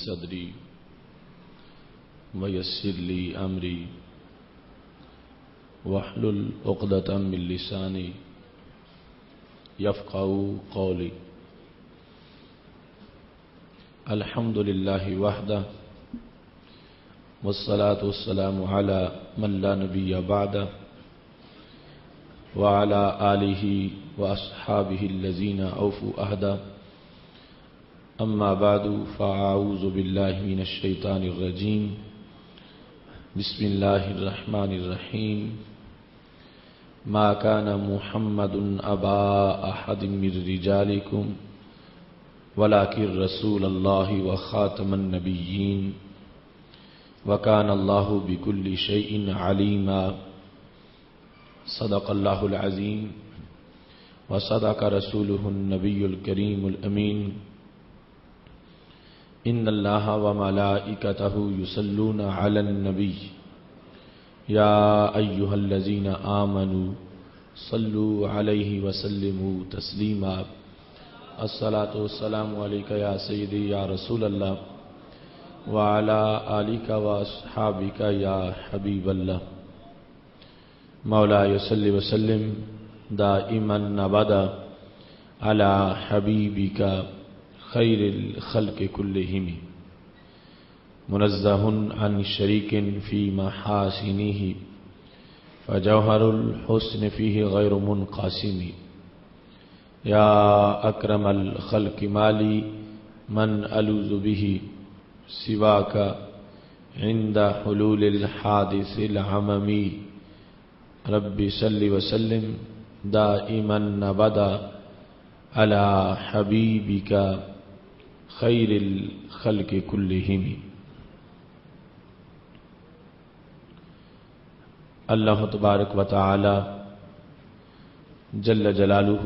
صدری ويسر لي أمري واحلل عقدة من لساني يفقهوا قولي. الحمد لله وحده والصلاة والسلام على من لا نبي بعده وعلى آله وأصحابه الذين أوفوا عهده. أما بعد فأعوذ بالله من الشيطان الرجيم. بسم الله الرحمن الرحيم. ما كان محمد أبا أحد من رجالكم ولكن رسول الله وخاتم النبيين وكان الله بكل شيء عليما. صدق الله العظيم وصدق رسوله النبي الكريم الأمين. إن الله وملائكته يصلون على النبي يا أيها الذين آمنوا صلوا عليه وسلموا تسليما. الصلاة والسلام عليك يا سيدي يا رسول الله وعلى آلك وأصحابك يا حبيب الله. مولاي صل وسلم دائما أبدا على حبيبك خير الخلق كلهم منزه عن شريك في محاسنه فجوهر الحسن فيه غير منقسم. يا أكرم الخلق مالي من ألوذ به سواك عند حلول الحادث العممي. رب صل وسلم دائما أبدا على حبيبك خير الخلق كلهم. اللہ تبارک و تعالی جل جلالہ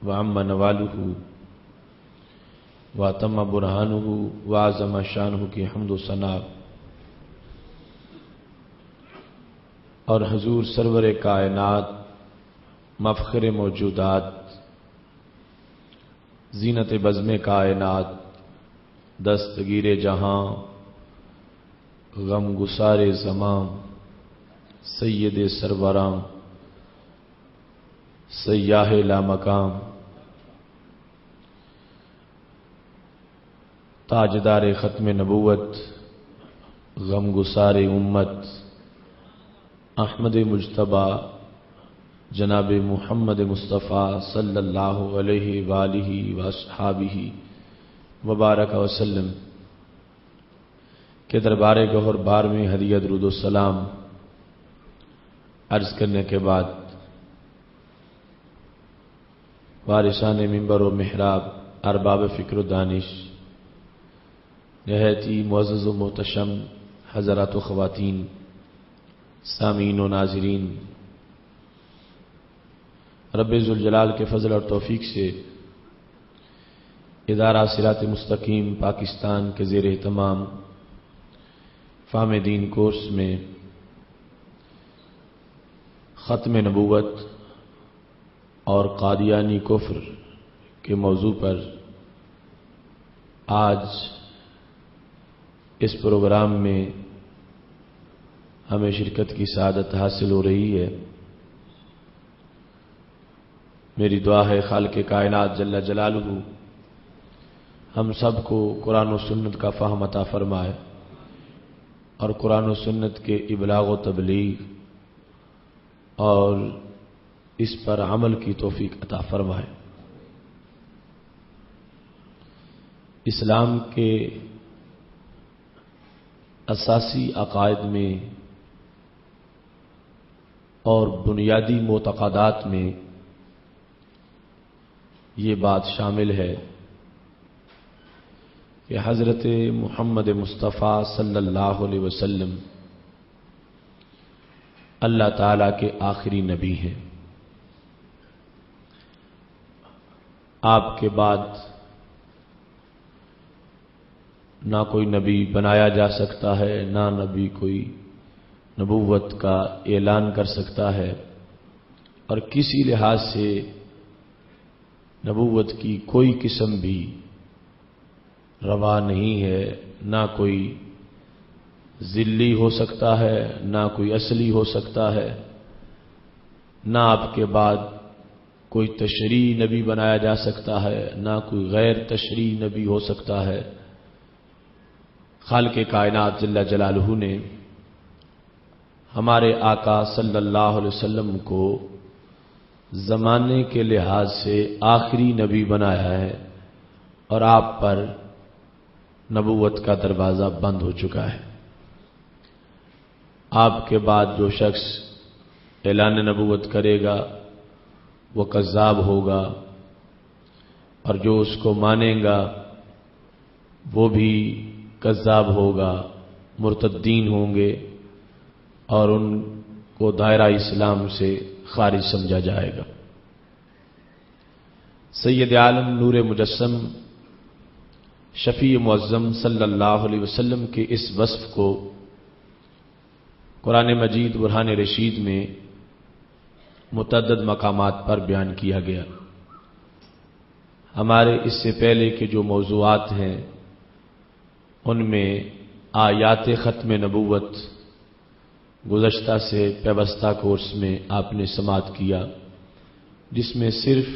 وعم نوالہ واتم برہانہ وعظم شانہ کی حمد و ثنا اور حضور سرور کائنات مفخر موجودات زینت بزم کائنات دستگیر جہاں غم گسار زماں سید سروراں سیاح لامقام تاجدار ختم نبوت غم گسار امت احمد مجتبی جناب محمد مصطفیٰ صلی اللہ علیہ وآلہ واصحابہ وبارک وسلم کے دربار گوہر بار میں ہدیہ درود و سلام عرض کرنے کے بعد وارثان منبر و محراب ارباب فکر و دانش نہایت ہی معزز و محتشم حضرات و خواتین سامعین و ناظرین، رب ذوالجلال کے فضل اور توفیق سے ادارہ صراط مستقیم پاکستان کے زیر اہتمام فہم دین کورس میں ختم نبوت اور قادیانی کفر کے موضوع پر آج اس پروگرام میں ہمیں شرکت کی سعادت حاصل ہو رہی ہے۔ میری دعا ہے خالق کائنات جل جلالہ ہم سب کو قرآن و سنت کا فہم عطا فرمائے اور قرآن و سنت کے ابلاغ و تبلیغ اور اس پر عمل کی توفیق عطا فرمائے۔ اسلام کے اساسی عقائد میں اور بنیادی معتقدات میں یہ بات شامل ہے کہ حضرت محمد مصطفیٰ صلی اللہ علیہ وسلم اللہ تعالیٰ کے آخری نبی ہیں۔ آپ کے بعد نہ کوئی نبی بنایا جا سکتا ہے، نہ نبی کوئی نبوت کا اعلان کر سکتا ہے، اور کسی لحاظ سے نبوت کی کوئی قسم بھی روا نہیں ہے، نہ کوئی ذلی ہو سکتا ہے، نہ کوئی اصلی ہو سکتا ہے، نہ آپ کے بعد کوئی تشریعی نبی بنایا جا سکتا ہے، نہ کوئی غیر تشریعی نبی ہو سکتا ہے۔ خالق کائنات جل جلالہ نے ہمارے آقا صلی اللہ علیہ وسلم کو زمانے کے لحاظ سے آخری نبی بنایا ہے، اور آپ پر نبوت کا دروازہ بند ہو چکا ہے۔ آپ کے بعد جو شخص اعلان نبوت کرے گا وہ کذاب ہوگا، اور جو اس کو مانے گا وہ بھی کذاب ہوگا، مرتدین ہوں گے، اور ان کو دائرہ اسلام سے خارج سمجھا جائے گا۔ سید عالم نور مجسم شفیع معظم صلی اللہ علیہ وسلم کے اس وصف کو قرآن مجید برہان رشید میں متعدد مقامات پر بیان کیا گیا۔ ہمارے اس سے پہلے کے جو موضوعات ہیں ان میں آیات ختم نبوت گزشتہ سے پیوستہ کورس میں آپ نے سماعت کیا، جس میں صرف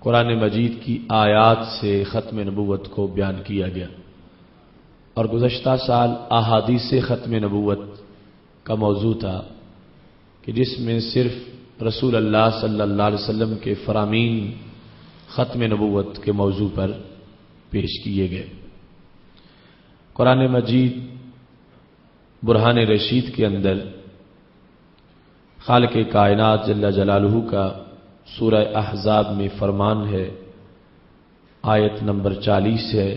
قرآن مجید کی آیات سے ختم نبوت کو بیان کیا گیا، اور گزشتہ سال احادیث ختم نبوت کا موضوع تھا کہ جس میں صرف رسول اللہ صلی اللہ علیہ وسلم کے فرامین ختم نبوت کے موضوع پر پیش کیے گئے۔ قرآن مجید برہان رشید کے اندر خالق کائنات جل جلالہ کا سورہ احزاب میں فرمان ہے، آیت نمبر 40 ہے،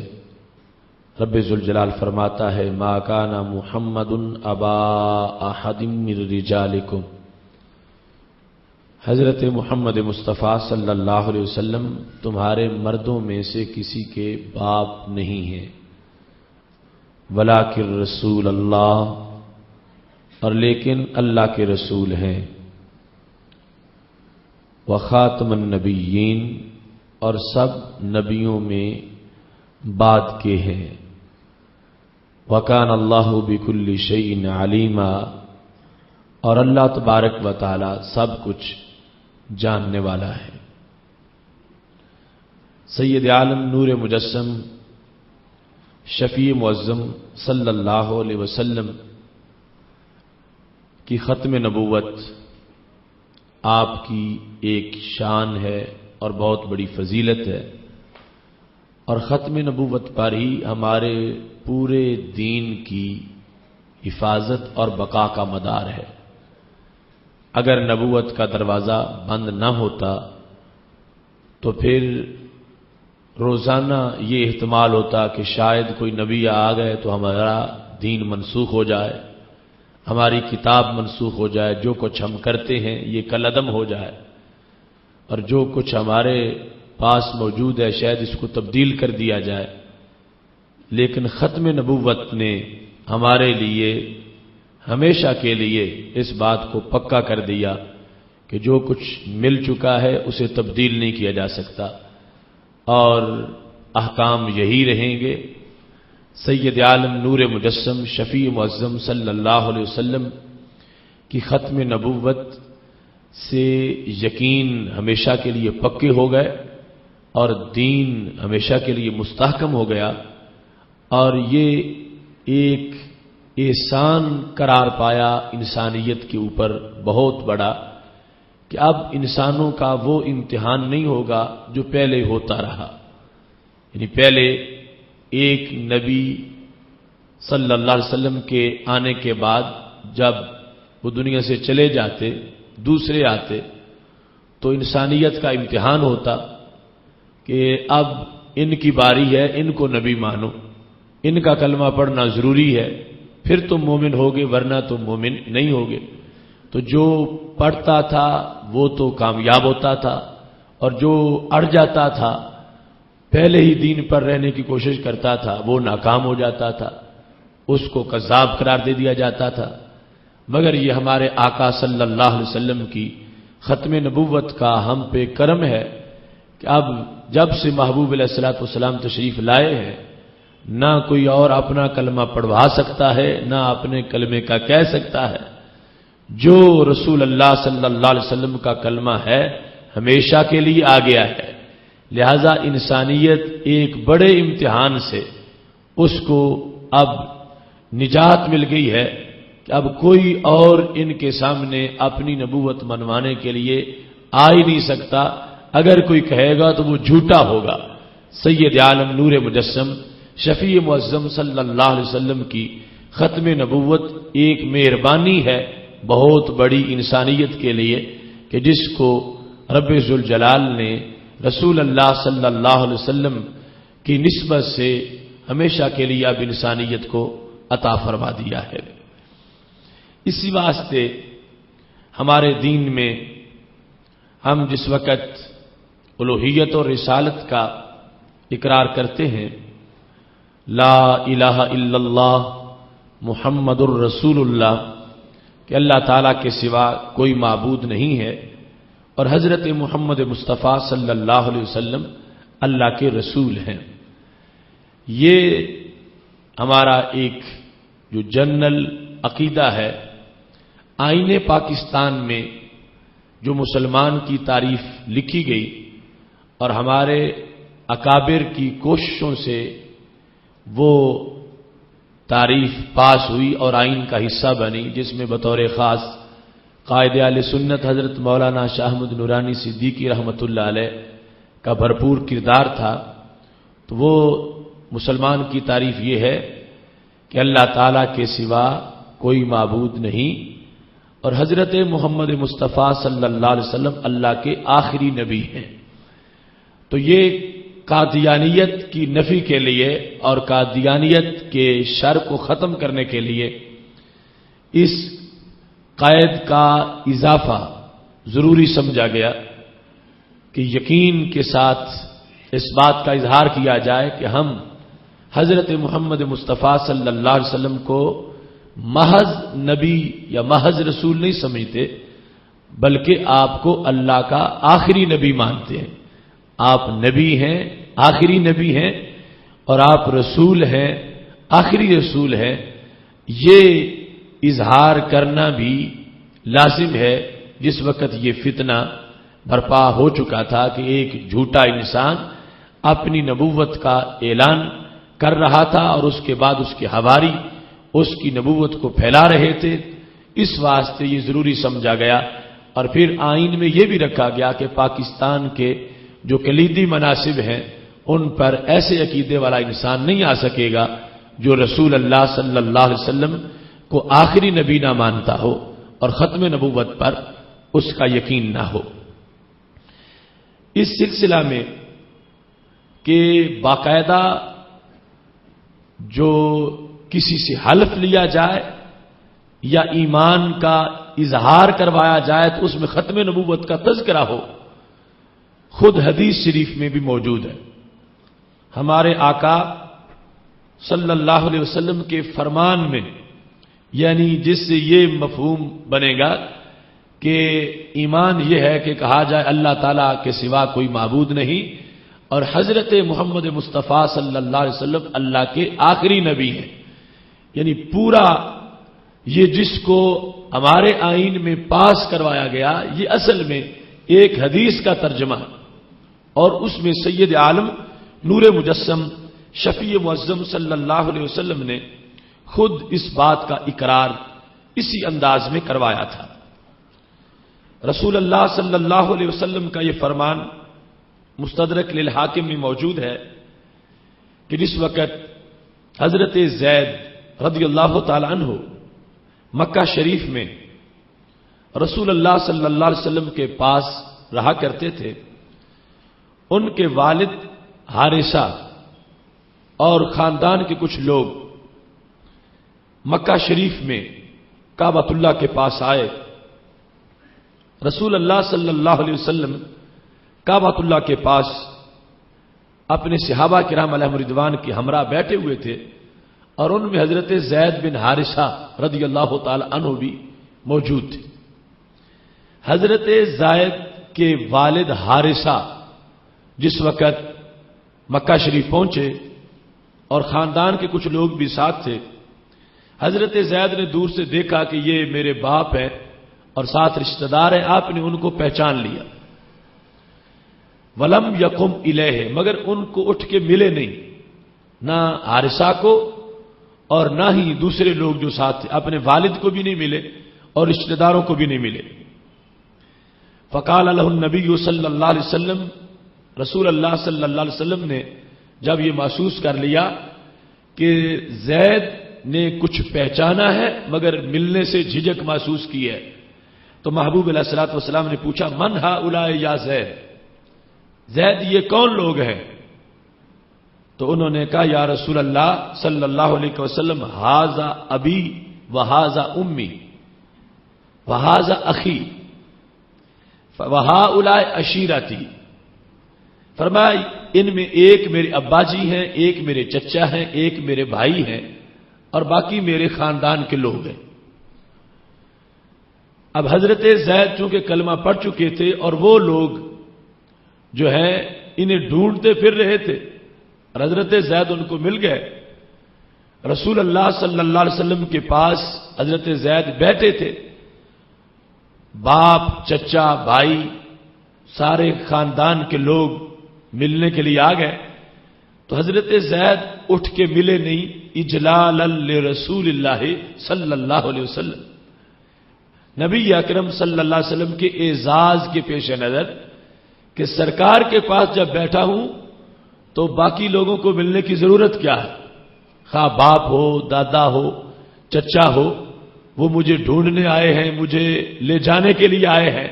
رب ذوالجلال فرماتا ہے ما کان محمد ابا احد من رجالکم، حضرت محمد مصطفیٰ صلی اللہ علیہ وسلم تمہارے مردوں میں سے کسی کے باپ نہیں ہیں، ولکن رسول اللہ، اور لیکن اللہ کے رسول ہیں، وخاتم النبیین، اور سب نبیوں میں بعد کے ہیں، وکان اللہ بکل شیء علیما، اور اللہ تبارک و تعالی سب کچھ جاننے والا ہے۔ سید عالم نور مجسم شفیع معظم صلی اللہ علیہ وسلم کی ختم نبوت آپ کی ایک شان ہے اور بہت بڑی فضیلت ہے، اور ختم نبوت پر ہی ہمارے پورے دین کی حفاظت اور بقا کا مدار ہے۔ اگر نبوت کا دروازہ بند نہ ہوتا تو پھر روزانہ یہ احتمال ہوتا کہ شاید کوئی نبی آ گئے تو ہمارا دین منسوخ ہو جائے، ہماری کتاب منسوخ ہو جائے، جو کچھ ہم کرتے ہیں یہ کالعدم ہو جائے، اور جو کچھ ہمارے پاس موجود ہے شاید اس کو تبدیل کر دیا جائے۔ لیکن ختم نبوت نے ہمارے لیے ہمیشہ کے لیے اس بات کو پکا کر دیا کہ جو کچھ مل چکا ہے اسے تبدیل نہیں کیا جا سکتا، اور احکام یہی رہیں گے۔ سید عالم نور مجسم شفیع معظم صلی اللہ علیہ وسلم کی ختم نبوت سے یقین ہمیشہ کے لیے پکے ہو گئے، اور دین ہمیشہ کے لیے مستحکم ہو گیا، اور یہ ایک احسان قرار پایا انسانیت کے اوپر بہت بڑا، کہ اب انسانوں کا وہ امتحان نہیں ہوگا جو پہلے ہوتا رہا۔ یعنی پہلے ایک نبی صلی اللہ علیہ وسلم کے آنے کے بعد جب وہ دنیا سے چلے جاتے دوسرے آتے تو انسانیت کا امتحان ہوتا کہ اب ان کی باری ہے، ان کو نبی مانو، ان کا کلمہ پڑھنا ضروری ہے، پھر تم مومن ہوگے ورنہ تم مومن نہیں ہوگے۔ تو جو پڑھتا تھا وہ تو کامیاب ہوتا تھا، اور جو اڑ جاتا تھا پہلے ہی دین پر رہنے کی کوشش کرتا تھا وہ ناکام ہو جاتا تھا، اس کو کذاب قرار دے دیا جاتا تھا۔ مگر یہ ہمارے آقا صلی اللہ علیہ وسلم کی ختم نبوت کا ہم پہ کرم ہے کہ اب جب سے محبوب علیہ الصلوۃ والسلام تشریف لائے ہیں نہ کوئی اور اپنا کلمہ پڑھوا سکتا ہے، نہ اپنے کلمے کا کہہ سکتا ہے۔ جو رسول اللہ صلی اللہ علیہ وسلم کا کلمہ ہے ہمیشہ کے لیے آ گیا ہے، لہذا انسانیت ایک بڑے امتحان سے اس کو اب نجات مل گئی ہے کہ اب کوئی اور ان کے سامنے اپنی نبوت منوانے کے لیے آ ہی نہیں سکتا، اگر کوئی کہے گا تو وہ جھوٹا ہوگا۔ سید عالم نور مجسم شفیع معظم صلی اللہ علیہ وسلم کی ختم نبوت ایک مہربانی ہے بہت بڑی انسانیت کے لیے کہ جس کو رب ذوالجلال نے رسول اللہ صلی اللہ علیہ وسلم کی نسبت سے ہمیشہ کے لیے اب انسانیت کو عطا فرما دیا ہے۔ اسی واسطے ہمارے دین میں ہم جس وقت الوہیت اور رسالت کا اقرار کرتے ہیں، لا الہ الا اللہ محمد الرسول اللہ، کہ اللہ تعالیٰ کے سوا کوئی معبود نہیں ہے، اور حضرت محمد مصطفیٰ صلی اللہ علیہ وسلم اللہ کے رسول ہیں، یہ ہمارا ایک جو جنرل عقیدہ ہے۔ آئین پاکستان میں جو مسلمان کی تعریف لکھی گئی اور ہمارے اکابر کی کوششوں سے وہ تعریف پاس ہوئی اور آئین کا حصہ بنی، جس میں بطور خاص قائد اہل سنت حضرت مولانا شاہ احمد نورانی صدیقی رحمۃ اللہ علیہ کا بھرپور کردار تھا، تو وہ مسلمان کی تعریف یہ ہے کہ اللہ تعالیٰ کے سوا کوئی معبود نہیں، اور حضرت محمد مصطفیٰ صلی اللہ علیہ وسلم اللہ کے آخری نبی ہیں۔ تو یہ قادیانیت کی نفی کے لیے اور قادیانیت کے شر کو ختم کرنے کے لیے اس قید کا اضافہ ضروری سمجھا گیا کہ یقین کے ساتھ اس بات کا اظہار کیا جائے کہ ہم حضرت محمد مصطفیٰ صلی اللہ علیہ وسلم کو محض نبی یا محض رسول نہیں سمجھتے، بلکہ آپ کو اللہ کا آخری نبی مانتے ہیں۔ آپ نبی ہیں، آخری نبی ہیں، اور آپ رسول ہیں، آخری رسول ہیں۔ یہ اظہار کرنا بھی لازم ہے جس وقت یہ فتنہ برپا ہو چکا تھا کہ ایک جھوٹا انسان اپنی نبوت کا اعلان کر رہا تھا اور اس کے بعد اس کے حواری اس کی نبوت کو پھیلا رہے تھے۔ اس واسطے یہ ضروری سمجھا گیا، اور پھر آئین میں یہ بھی رکھا گیا کہ پاکستان کے جو کلیدی مناصب ہیں ان پر ایسے عقیدے والا انسان نہیں آ سکے گا جو رسول اللہ صلی اللہ علیہ وسلم کو آخری نبی نہ مانتا ہو اور ختم نبوت پر اس کا یقین نہ ہو۔ اس سلسلہ میں کہ باقاعدہ جو کسی سے حلف لیا جائے یا ایمان کا اظہار کروایا جائے تو اس میں ختم نبوت کا تذکرہ ہو، خود حدیث شریف میں بھی موجود ہے۔ ہمارے آقا صلی اللہ علیہ وسلم کے فرمان میں، یعنی جس سے یہ مفہوم بنے گا کہ ایمان یہ ہے کہ کہا جائے اللہ تعالیٰ کے سوا کوئی معبود نہیں، اور حضرت محمد مصطفیٰ صلی اللہ علیہ وسلم اللہ کے آخری نبی ہیں، یعنی پورا یہ جس کو ہمارے آئین میں پاس کروایا گیا یہ اصل میں ایک حدیث کا ترجمہ، اور اس میں سید عالم نور مجسم شفیع معظم صلی اللہ علیہ وسلم نے خود اس بات کا اقرار اسی انداز میں کروایا تھا۔ رسول اللہ صلی اللہ علیہ وسلم کا یہ فرمان مستدرک للحاکم میں موجود ہے کہ جس وقت حضرت زید رضی اللہ تعالی عنہ مکہ شریف میں رسول اللہ صلی اللہ علیہ وسلم کے پاس رہا کرتے تھے، ان کے والد حارثہ اور خاندان کے کچھ لوگ مکہ شریف میں کعبۃ اللہ کے پاس آئے۔ رسول اللہ صلی اللہ علیہ وسلم کعبۃ اللہ کے پاس اپنے صحابہ کرام علیہم رضوان کے ہمراہ بیٹھے ہوئے تھے، اور ان میں حضرت زید بن حارثہ رضی اللہ تعالی عنہ بھی موجود تھے۔ حضرت زید کے والد حارثہ جس وقت مکہ شریف پہنچے اور خاندان کے کچھ لوگ بھی ساتھ تھے۔ حضرت زید نے دور سے دیکھا کہ یہ میرے باپ ہیں اور ساتھ رشتہ دار ہیں، آپ نے ان کو پہچان لیا۔ ولم یقم الیہ، مگر ان کو اٹھ کے ملے نہیں، نہ حارثہ کو اور نہ ہی دوسرے لوگ جو ساتھ تھے، اپنے والد کو بھی نہیں ملے اور رشتہ داروں کو بھی نہیں ملے۔ فقال له النبی صلی اللہ علیہ وسلم، رسول اللہ صلی اللہ علیہ وسلم نے جب یہ محسوس کر لیا کہ زید نے کچھ پہچانا ہے مگر ملنے سے جھجک محسوس کی ہے، تو محبوب علیہ الصلوۃ والسلام نے پوچھا من ہؤلاء یا زید، زید یہ کون لوگ ہیں؟ تو انہوں نے کہا یا رسول اللہ صلی اللہ علیہ وسلم ھذا ابی وھذا امی وھذا اخی وھؤلاء عشیرتی، فرمایا ان میں ایک میرے ابا جی ہیں، ایک میرے چچا ہیں، ایک میرے بھائی ہیں اور باقی میرے خاندان کے لوگ ہیں۔ اب حضرت زید چونکہ کلمہ پڑھ چکے تھے اور وہ لوگ جو ہے انہیں ڈھونڈتے پھر رہے تھے اور حضرت زید ان کو مل گئے۔ رسول اللہ صلی اللہ علیہ وسلم کے پاس حضرت زید بیٹھے تھے، باپ چچا بھائی سارے خاندان کے لوگ ملنے کے لیے آ گئے، تو حضرت زید اٹھ کے ملے نہیں، اجلالا لرسول اللہ صلی اللہ علیہ وسلم، نبی اکرم صلی اللہ علیہ وسلم کے اعزاز کے پیش نظر کہ سرکار کے پاس جب بیٹھا ہوں تو باقی لوگوں کو ملنے کی ضرورت کیا ہے، خواہ باپ ہو دادا ہو چچا ہو، وہ مجھے ڈھونڈنے آئے ہیں، مجھے لے جانے کے لیے آئے ہیں،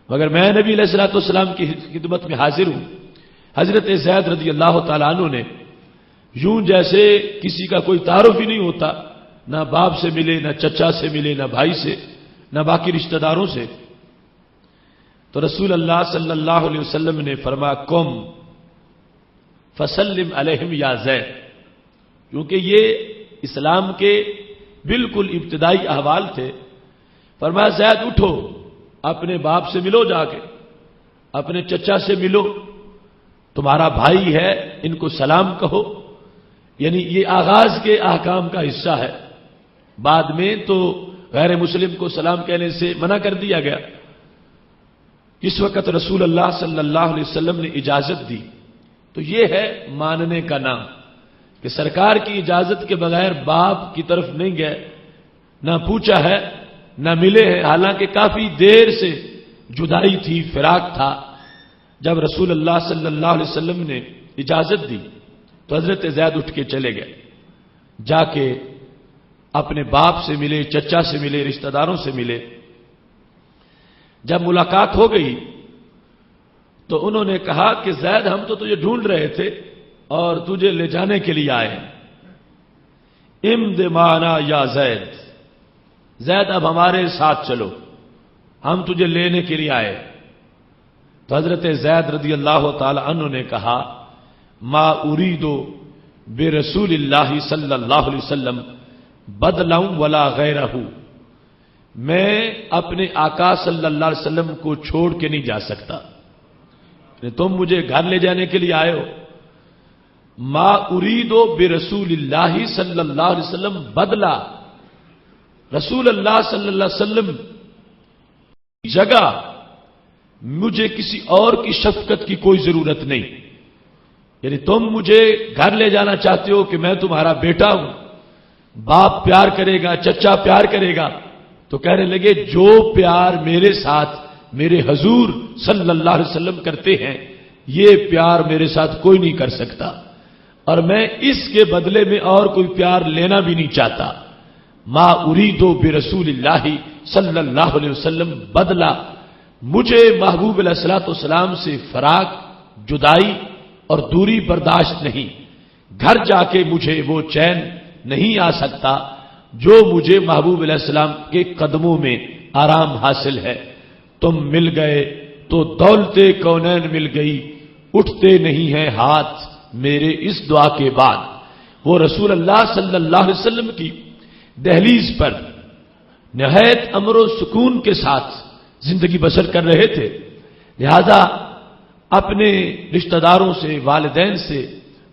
مگر میں نبی علیہ الصلوۃ والسلام کی خدمت میں حاضر ہوں۔ حضرت زید رضی اللہ تعالیٰ عنہ نے یوں جیسے کسی کا کوئی تعارف ہی نہیں ہوتا، نہ باپ سے ملے نہ چچا سے ملے نہ بھائی سے نہ باقی رشتہ داروں سے، تو رسول اللہ صلی اللہ علیہ وسلم نے فرمایا قم فسلم علیہم یا زید، کیونکہ یہ اسلام کے بالکل ابتدائی احوال تھے۔ فرمایا زید اٹھو، اپنے باپ سے ملو، جا کے اپنے چچا سے ملو، تمہارا بھائی ہے ان کو سلام کہو، یعنی یہ آغاز کے احکام کا حصہ ہے، بعد میں تو غیر مسلم کو سلام کہنے سے منع کر دیا گیا۔ اس وقت رسول اللہ صلی اللہ علیہ وسلم نے اجازت دی، تو یہ ہے ماننے کا نام کہ سرکار کی اجازت کے بغیر باپ کی طرف نہیں گئے، نہ پوچھا ہے نہ ملے ہیں، حالانکہ کافی دیر سے جدائی تھی، فراق تھا۔ جب رسول اللہ صلی اللہ علیہ وسلم نے اجازت دی تو حضرت زید اٹھ کے چلے گئے، جا کے اپنے باپ سے ملے، چچا سے ملے، رشتہ داروں سے ملے۔ جب ملاقات ہو گئی تو انہوں نے کہا کہ زید ہم تو تجھے ڈھونڈ رہے تھے اور تجھے لے جانے کے لیے آئے ہیں، امد معنا یا زید، زید اب ہمارے ساتھ چلو، ہم تجھے لینے کے لیے آئے۔ تو حضرت زید رضی اللہ تعالی عنہ نے کہا ما اريد برسول اللہ صلی اللہ علیہ وسلم بدلا ولا غیرہ، میں اپنے آقا صلی اللہ علیہ وسلم کو چھوڑ کے نہیں جا سکتا، تم مجھے گھر لے جانے کے لیے آئے ہو۔ ما اريد برسول اللہ صلی اللہ علیہ وسلم بدلا، رسول اللہ صلی اللہ علیہ وسلم کی جگہ مجھے کسی اور کی شفقت کی کوئی ضرورت نہیں، یعنی تم مجھے گھر لے جانا چاہتے ہو کہ میں تمہارا بیٹا ہوں، باپ پیار کرے گا، چچا پیار کرے گا، تو کہنے لگے جو پیار میرے ساتھ میرے حضور صلی اللہ علیہ وسلم کرتے ہیں یہ پیار میرے ساتھ کوئی نہیں کر سکتا، اور میں اس کے بدلے میں اور کوئی پیار لینا بھی نہیں چاہتا۔ ما اريد برسول اللہ صلی اللہ علیہ وسلم بدلا، مجھے محبوب علیہ الصلوۃ والسلام سے فراق، جدائی اور دوری برداشت نہیں، گھر جا کے مجھے وہ چین نہیں آ سکتا جو مجھے محبوب علیہ السلام کے قدموں میں آرام حاصل ہے۔ تم مل گئے تو دولت کونین مل گئی، اٹھتے نہیں ہیں ہاتھ میرے اس دعا کے بعد۔ وہ رسول اللہ صلی اللہ علیہ وسلم کی دہلیز پر نہایت امر و سکون کے ساتھ زندگی بسر کر رہے تھے، لہذا اپنے رشتہ داروں سے، والدین سے،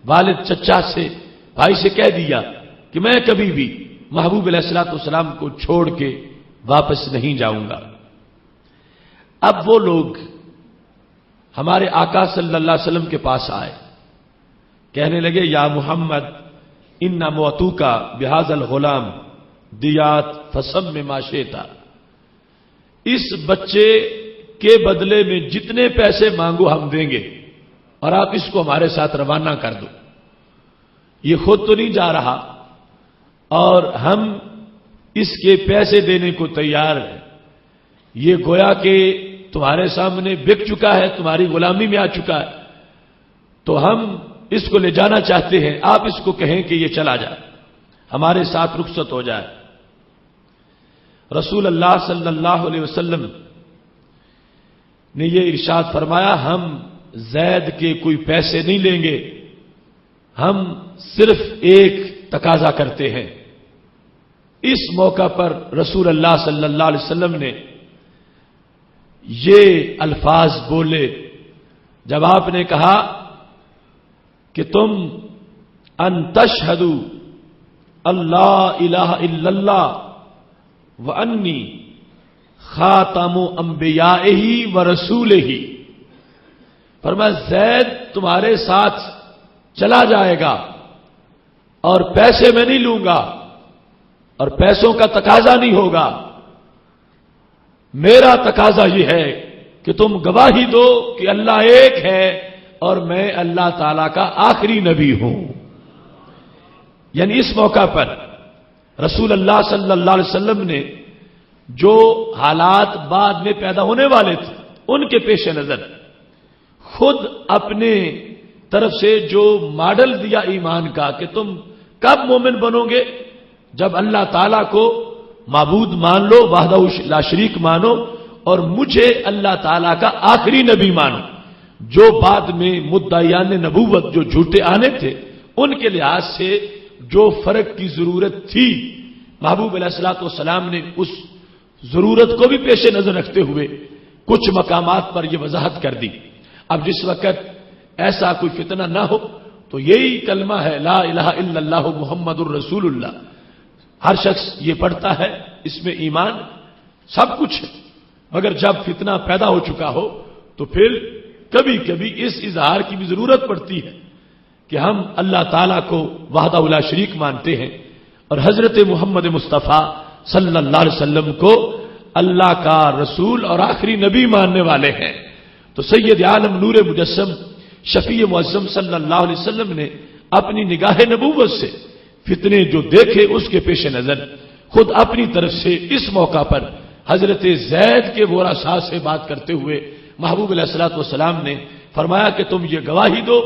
والد چچا سے بھائی سے کہہ دیا کہ میں کبھی بھی محبوب علیہ الصلوۃ والسلام کو چھوڑ کے واپس نہیں جاؤں گا۔ اب وہ لوگ ہمارے آقا صلی اللہ علیہ وسلم کے پاس آئے، کہنے لگے یا محمد ان موتوکا بہذا الغلام دیات فسم ما شئت، اس بچے کے بدلے میں جتنے پیسے مانگو ہم دیں گے اور آپ اس کو ہمارے ساتھ روانہ کر دو۔ یہ خود تو نہیں جا رہا اور ہم اس کے پیسے دینے کو تیار ہیں، یہ گویا کہ تمہارے سامنے بک چکا ہے، تمہاری غلامی میں آ چکا ہے، تو ہم اس کو لے جانا چاہتے ہیں، آپ اس کو کہیں کہ یہ چلا جائے، ہمارے ساتھ رخصت ہو جائے۔ رسول اللہ صلی اللہ علیہ وسلم نے یہ ارشاد فرمایا ہم زید کے کوئی پیسے نہیں لیں گے، ہم صرف ایک تقاضا کرتے ہیں۔ اس موقع پر رسول اللہ صلی اللہ علیہ وسلم نے یہ الفاظ بولے جب آپ نے کہا کہ تم ان تشہدوا اللہ الہ الا اللہ وانی خاتم انبیائہ ورسولہ، فرمایا زید تمہارے ساتھ چلا جائے گا اور پیسے میں نہیں لوں گا اور پیسوں کا تقاضا نہیں ہوگا، میرا تقاضا یہ ہے کہ تم گواہی دو کہ اللہ ایک ہے اور میں اللہ تعالی کا آخری نبی ہوں۔ یعنی اس موقع پر رسول اللہ صلی اللہ علیہ وسلم نے جو حالات بعد میں پیدا ہونے والے تھے ان کے پیش نظر خود اپنے طرف سے جو ماڈل دیا ایمان کا کہ تم کب مومن بنو گے، جب اللہ تعالیٰ کو معبود مان لو، وحدہ لا شریک مانو اور مجھے اللہ تعالیٰ کا آخری نبی مانو۔ جو بعد میں مدعیان نبوت جو جھوٹے آنے تھے ان کے لحاظ سے جو فرق کی ضرورت تھی، محبوب علیہ الصلوۃ والسلام نے اس ضرورت کو بھی پیش نظر رکھتے ہوئے کچھ مقامات پر یہ وضاحت کر دی۔ اب جس وقت ایسا کوئی فتنہ نہ ہو تو یہی کلمہ ہے لا الہ الا اللہ محمد الرسول اللہ، ہر شخص یہ پڑھتا ہے، اس میں ایمان سب کچھ ہے، مگر جب فتنہ پیدا ہو چکا ہو تو پھر کبھی کبھی اس اظہار کی بھی ضرورت پڑتی ہے کہ ہم اللہ تعالیٰ کو وحدہ لا شریک مانتے ہیں اور حضرت محمد مصطفیٰ صلی اللہ علیہ وسلم کو اللہ کا رسول اور آخری نبی ماننے والے ہیں۔ تو سید عالم نور مجسم شفیع معظم صلی اللہ علیہ وسلم نے اپنی نگاہ نبوت سے فتنے جو دیکھے اس کے پیش نظر خود اپنی طرف سے اس موقع پر حضرت زید کے ورثاء سے بات کرتے ہوئے محبوب علیہ الصلوۃ والسلام نے فرمایا کہ تم یہ گواہی دو،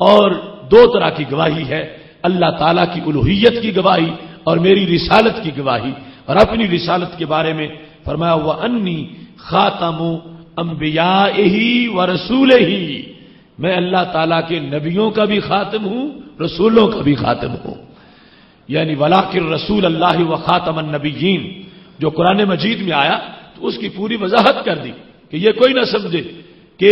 اور دو طرح کی گواہی ہے، اللہ تعالیٰ کی الوہیت کی گواہی اور میری رسالت کی گواہی، اور اپنی رسالت کے بارے میں فرمایا وانی خاتم انبیائہ ورسولہ، میں اللہ تعالیٰ کے نبیوں کا بھی خاتم ہوں، رسولوں کا بھی خاتم ہوں۔ یعنی ولاکن رسول اللہ و خاتم النبیین جو قرآن مجید میں آیا تو اس کی پوری وضاحت کر دی کہ یہ کوئی نہ سمجھے کہ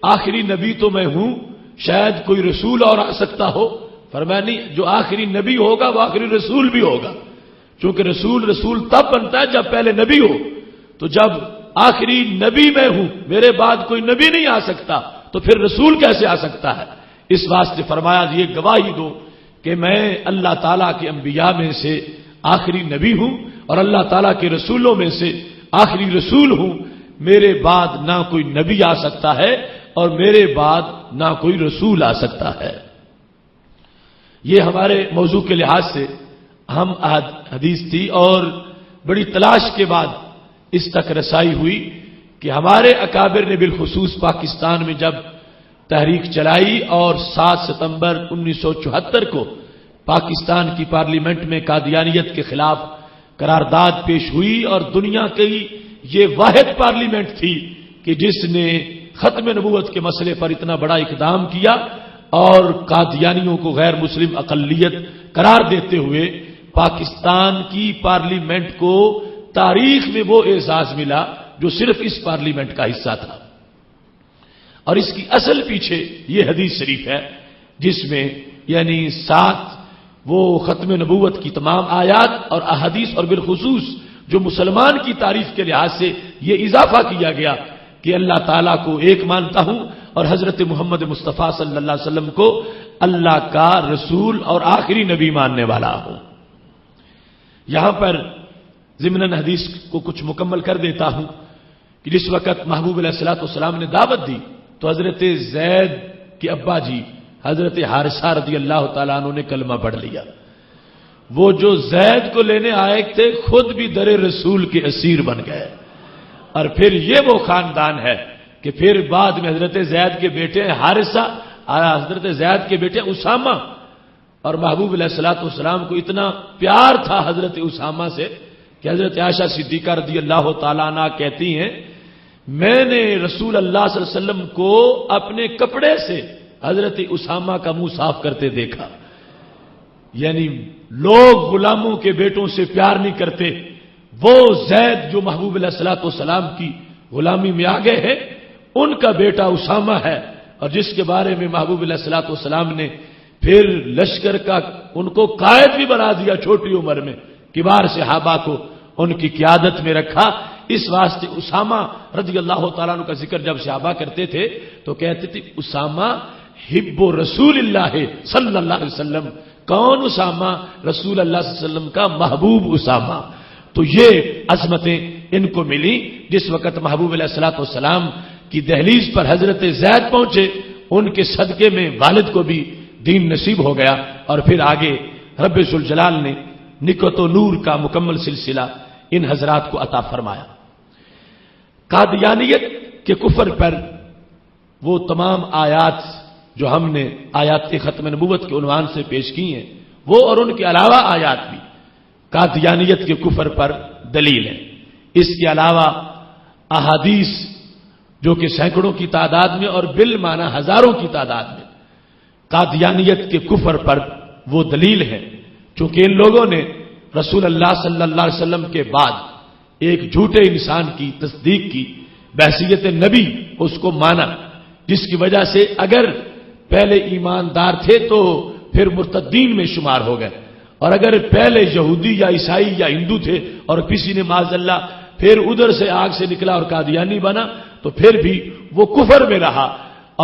آخری نبی تو میں ہوں، شاید کوئی رسول اور آ سکتا ہو، فرمایا نہیں، جو آخری نبی ہوگا وہ آخری رسول بھی ہوگا، چونکہ رسول تب بنتا ہے جب پہلے نبی ہو، تو جب آخری نبی میں ہوں، میرے بعد کوئی نبی نہیں آ سکتا، تو پھر رسول کیسے آ سکتا ہے؟ اس واسطے فرمایا یہ گواہی دو کہ میں اللہ تعالیٰ کے انبیاء میں سے آخری نبی ہوں اور اللہ تعالیٰ کے رسولوں میں سے آخری رسول ہوں، میرے بعد نہ کوئی نبی آ سکتا ہے اور میرے بعد نہ کوئی رسول آ سکتا ہے۔ یہ ہمارے موضوع کے لحاظ سے اہم حدیث تھی اور بڑی تلاش کے بعد اس تک رسائی ہوئی کہ ہمارے اکابر نے بالخصوص پاکستان میں جب تحریک چلائی اور 7 ستمبر 1974 کو پاکستان کی پارلیمنٹ میں قادیانیت کے خلاف قرارداد پیش ہوئی اور دنیا کی یہ واحد پارلیمنٹ تھی کہ جس نے ختم نبوت کے مسئلے پر اتنا بڑا اقدام کیا اور قادیانیوں کو غیر مسلم اقلیت قرار دیتے ہوئے پاکستان کی پارلیمنٹ کو تاریخ میں وہ اعزاز ملا جو صرف اس پارلیمنٹ کا حصہ تھا۔ اور اس کی اصل پیچھے یہ حدیث شریف ہے جس میں یعنی 7 وہ ختم نبوت کی تمام آیات اور احادیث اور بالخصوص جو مسلمان کی تعریف کے لحاظ سے یہ اضافہ کیا گیا کہ اللہ تعالیٰ کو ایک مانتا ہوں اور حضرت محمد مصطفیٰ صلی اللہ علیہ وسلم کو اللہ کا رسول اور آخری نبی ماننے والا ہوں۔ یہاں پر ضمن حدیث کو کچھ مکمل کر دیتا ہوں کہ جس وقت محبوب علیہ الصلوۃ والسلام نے دعوت دی تو حضرت زید کے ابا جی حضرت حارثہ رضی اللہ تعالیٰ عنہ نے کلمہ پڑھ لیا۔ وہ جو زید کو لینے آئے تھے خود بھی در رسول کے اسیر بن گئے، اور پھر یہ وہ خاندان ہے کہ پھر بعد میں حضرت زید کے بیٹے حارثہ، حضرت زید کے بیٹے اسامہ، اور محبوب علیہ الصلوۃ والسلام کو اتنا پیار تھا حضرت اسامہ سے کہ حضرت عائشہ صدیقہ رضی اللہ تعالیٰ عنہ کہتی ہیں میں نے رسول اللہ صلی اللہ علیہ وسلم کو اپنے کپڑے سے حضرت اسامہ کا منہ صاف کرتے دیکھا۔ یعنی لوگ غلاموں کے بیٹوں سے پیار نہیں کرتے، وہ زید جو محبوب علیہ الصلوۃ والسلام کی غلامی میں آ گئے ہیں ان کا بیٹا اسامہ ہے، اور جس کے بارے میں محبوب علیہ الصلوۃ والسلام نے پھر لشکر کا ان کو قائد بھی بنا دیا، چھوٹی عمر میں کبار صحابہ کو ان کی قیادت میں رکھا۔ اس واسطے اسامہ رضی اللہ تعالیٰ عنہ کا ذکر جب صحابہ کرتے تھے تو کہتے تھے اسامہ حب رسول اللہ صلی اللہ علیہ وسلم۔ کون اسامہ؟ رسول اللہ صلی اللہ علیہ وسلم کا محبوب اسامہ۔ تو یہ عظمتیں ان کو ملی۔ جس وقت محبوب علیہ الصلوۃ والسلام کی دہلیز پر حضرت زید پہنچے ان کے صدقے میں والد کو بھی دین نصیب ہو گیا، اور پھر آگے رب ذوالجلال نے نکوت و نور کا مکمل سلسلہ ان حضرات کو عطا فرمایا۔ قادیانیت کے کفر پر وہ تمام آیات جو ہم نے آیات ختم نبوت کے عنوان سے پیش کی ہیں وہ اور ان کے علاوہ آیات بھی قادیانیت کے کفر پر دلیل ہے۔ اس کے علاوہ احادیث جو کہ سینکڑوں کی تعداد میں اور بالمعنی ہزاروں کی تعداد میں قادیانیت کے کفر پر وہ دلیل ہے، چونکہ ان لوگوں نے رسول اللہ صلی اللہ علیہ وسلم کے بعد ایک جھوٹے انسان کی تصدیق کی، بحیثیت نبی اس کو مانا، جس کی وجہ سے اگر پہلے ایماندار تھے تو پھر مرتدین میں شمار ہو گئے، اور اگر پہلے یہودی یا عیسائی یا ہندو تھے اور کسی نے معاذ اللہ پھر ادھر سے آگ سے نکلا اور قادیانی بنا تو پھر بھی وہ کفر میں رہا۔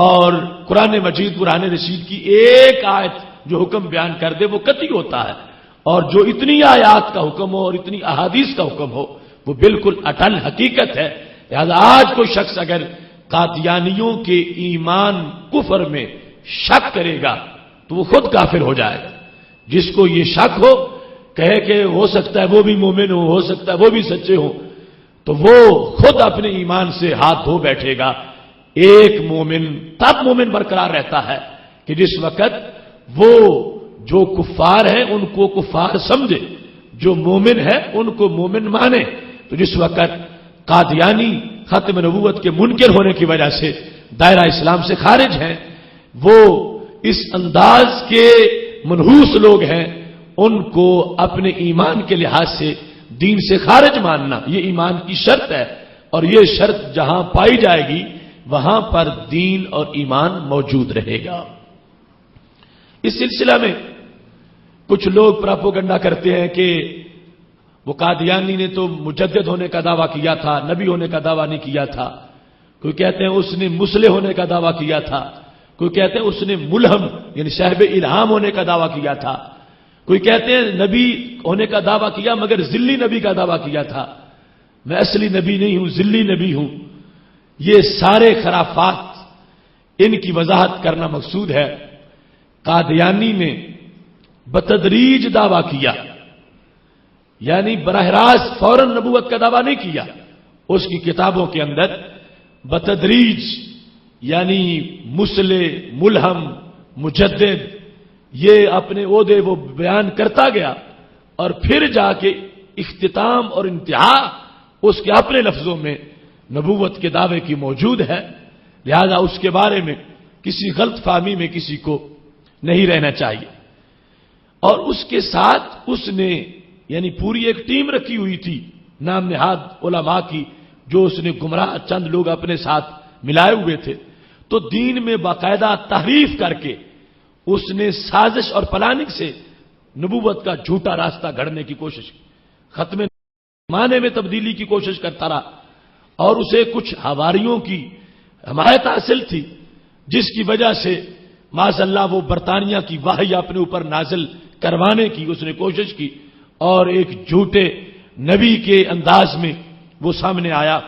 اور قرآن مجید قرآن رشید کی ایک آیت جو حکم بیان کر دے وہ قطعی ہوتا ہے، اور جو اتنی آیات کا حکم ہو اور اتنی احادیث کا حکم ہو وہ بالکل اٹل حقیقت ہے۔ لہذا آج کوئی شخص اگر قادیانیوں کے ایمان کفر میں شک کرے گا تو وہ خود کافر ہو جائے گا۔ جس کو یہ شک ہو کہے کہ ہو سکتا ہے وہ بھی مومن ہو سکتا ہے وہ بھی سچے ہوں، تو وہ خود اپنے ایمان سے ہاتھ دھو بیٹھے گا۔ ایک مومن تب مومن برقرار رہتا ہے کہ جس وقت وہ جو کفار ہیں ان کو کفار سمجھے، جو مومن ہے ان کو مومن مانے۔ تو جس وقت قادیانی ختم نبوت کے منکر ہونے کی وجہ سے دائرہ اسلام سے خارج ہیں، وہ اس انداز کے منحوس لوگ ہیں، ان کو اپنے ایمان کے لحاظ سے دین سے خارج ماننا یہ ایمان کی شرط ہے، اور یہ شرط جہاں پائی جائے گی وہاں پر دین اور ایمان موجود رہے گا۔ اس سلسلہ میں کچھ لوگ پراپوگنڈا کرتے ہیں کہ وہ قادیانی نے تو مجدد ہونے کا دعویٰ کیا تھا، نبی ہونے کا دعویٰ نہیں کیا تھا۔ کوئی کہتے ہیں اس نے مصلح ہونے کا دعویٰ کیا تھا، کوئی کہتے ہیں اس نے ملہم یعنی صاحب الہام ہونے کا دعویٰ کیا تھا، کوئی کہتے ہیں نبی ہونے کا دعویٰ کیا مگر ذلی نبی کا دعویٰ کیا تھا، میں اصلی نبی نہیں ہوں ذلی نبی ہوں۔ یہ سارے خرافات ان کی وضاحت کرنا مقصود ہے۔ قادیانی نے بتدریج دعویٰ کیا، یعنی براہ راست فوراً نبوت کا دعویٰ نہیں کیا، اس کی کتابوں کے اندر بتدریج یعنی مصلح، ملہم، مجدد یہ اپنے عہدے وہ بیان کرتا گیا، اور پھر جا کے اختتام اور انتہا اس کے اپنے لفظوں میں نبوت کے دعوے کی موجود ہے۔ لہذا اس کے بارے میں کسی غلط فہمی میں کسی کو نہیں رہنا چاہیے۔ اور اس کے ساتھ اس نے یعنی پوری ایک ٹیم رکھی ہوئی تھی نام نہاد علماء کی، جو اس نے گمراہ چند لوگ اپنے ساتھ ملائے ہوئے تھے، تو دین میں باقاعدہ تحریف کر کے اس نے سازش اور پلاننگ سے نبوت کا جھوٹا راستہ گھڑنے کی کوشش کی، ختم معنی میں تبدیلی کی کوشش کرتا رہا، اور اسے کچھ حواریوں کی حمایت حاصل تھی، جس کی وجہ سے معاذ اللہ وہ برطانیہ کی وحی اپنے اوپر نازل کروانے کی اس نے کوشش کی، اور ایک جھوٹے نبی کے انداز میں وہ سامنے آیا۔